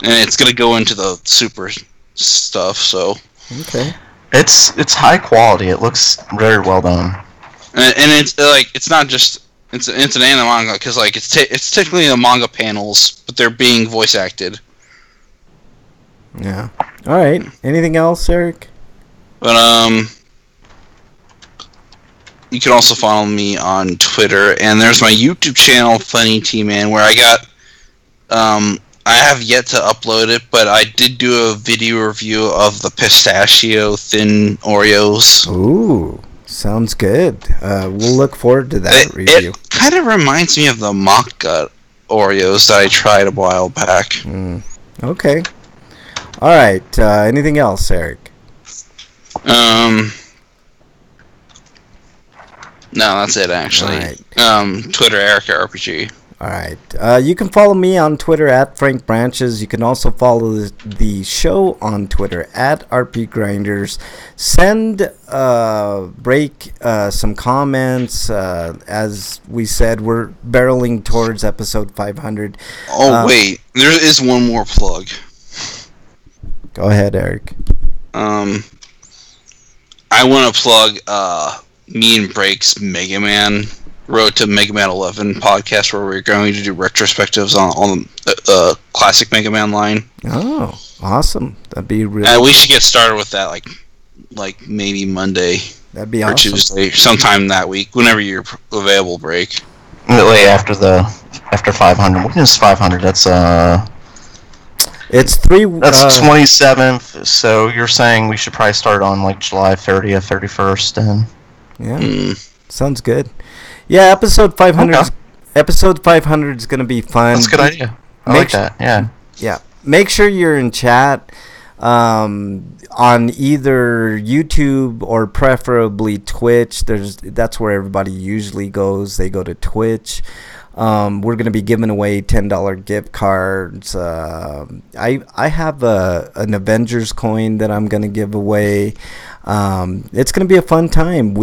And it's going to go into the Super stuff, so okay, it's high quality. It looks very well done, and it's like it's not just it's an anime manga because like it's technically the manga panels, but they're being voice acted. Yeah. All right. Anything else, Eric? But you can also follow me on Twitter, and there's my YouTube channel, Funny T-Man, where I have yet to upload it, but I did do a video review of the pistachio thin Oreos. Ooh, Sounds good. We'll look forward to that review. It kind of reminds me of the mock gut Oreos that I tried a while back. Okay. All right. Anything else, Eric? No, that's it actually. Right. Twitter, Eric RPG. All right. You can follow me on Twitter at Frank Branches. You can also follow the show on Twitter at RPGrinders. Send Break some comments. As we said, we're barreling towards episode 500. Oh, wait. There is one more plug. Go ahead, Eric. I want to plug me and Break's Mega Man Road to Mega Man 11 podcast, where we're going to do retrospectives on the classic Mega Man line. Oh, awesome! That'd be really. We should get started with that, like maybe Monday. That'd be or awesome. Tuesday, sometime that week, whenever you're available. Break. Really after 500. When is 500? That's It's 3. That's 27th. So you're saying we should probably start on like July 30th, 31st, then. Yeah, sounds good. Yeah, episode 500. Okay. Episode 500 is gonna be fun. That's a good idea. I like that. Yeah. Yeah. Make sure you're in chat on either YouTube or preferably Twitch. That's where everybody usually goes. They go to Twitch. We're gonna be giving away $10 gift cards. I have an Avengers coin that I'm gonna give away. It's gonna be a fun time.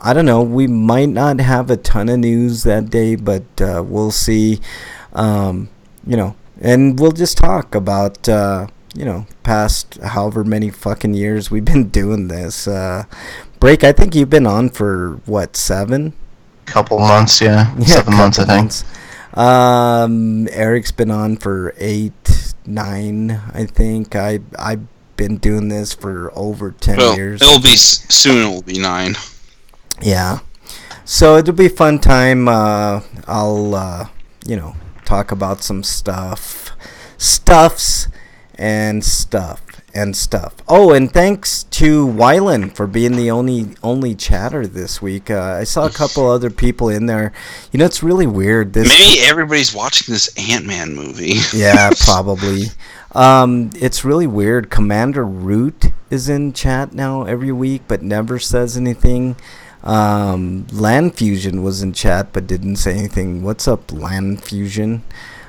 I don't know. We might not have a ton of news that day, but we'll see. And we'll just talk about past however many fucking years we've been doing this. Break. I think you've been on for what, 7? Couple months, yeah. 7 months, I think. Eric's been on for 8, 9, I think. I've been doing this for over 10 years. It'll be soon. It will be 9. Yeah. So it'll be a fun time. I'll talk about some stuffs and stuff. Oh, and thanks to Wylan for being the only chatter this week. I saw a couple other people in there. It's really weird. Maybe everybody's watching this Ant-Man movie. Yeah, probably. It's really weird. Commander Root is in chat now every week, but never says anything. Land Fusion was in chat, but didn't say anything. What's up, Land Fusion?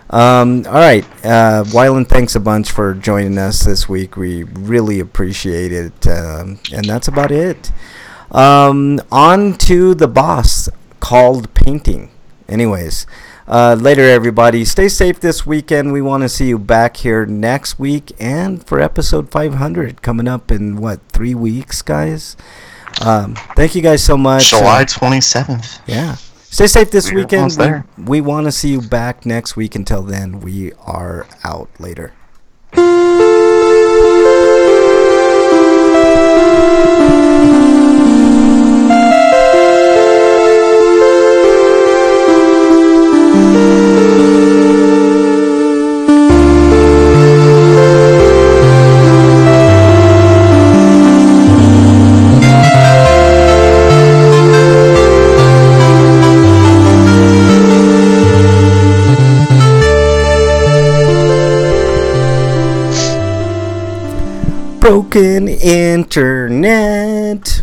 All right. Wylan, thanks a bunch for joining us this week. We really appreciate it. And that's about it. On to the boss called painting. Anyways, later, everybody. Stay safe this weekend. We want to see you back here next week and for episode 500 coming up in, 3 weeks, guys? Thank you guys so much. July 27th. Yeah. Stay safe this weekend. We want to see you back next week. Until then, we are out. Later. Broken internet.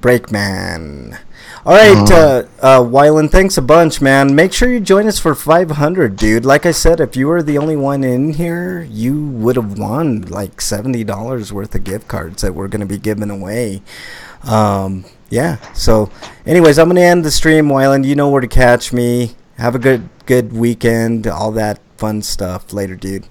Breakman. All right, Wylan, thanks a bunch, man. Make sure you join us for 500, dude. Like I said, if you were the only one in here, you would have won like $70 worth of gift cards that we're going to be giving away. Yeah, so anyways, I'm going to end the stream, Wylan. You know where to catch me. Have a good weekend, all that fun stuff. Later, dude.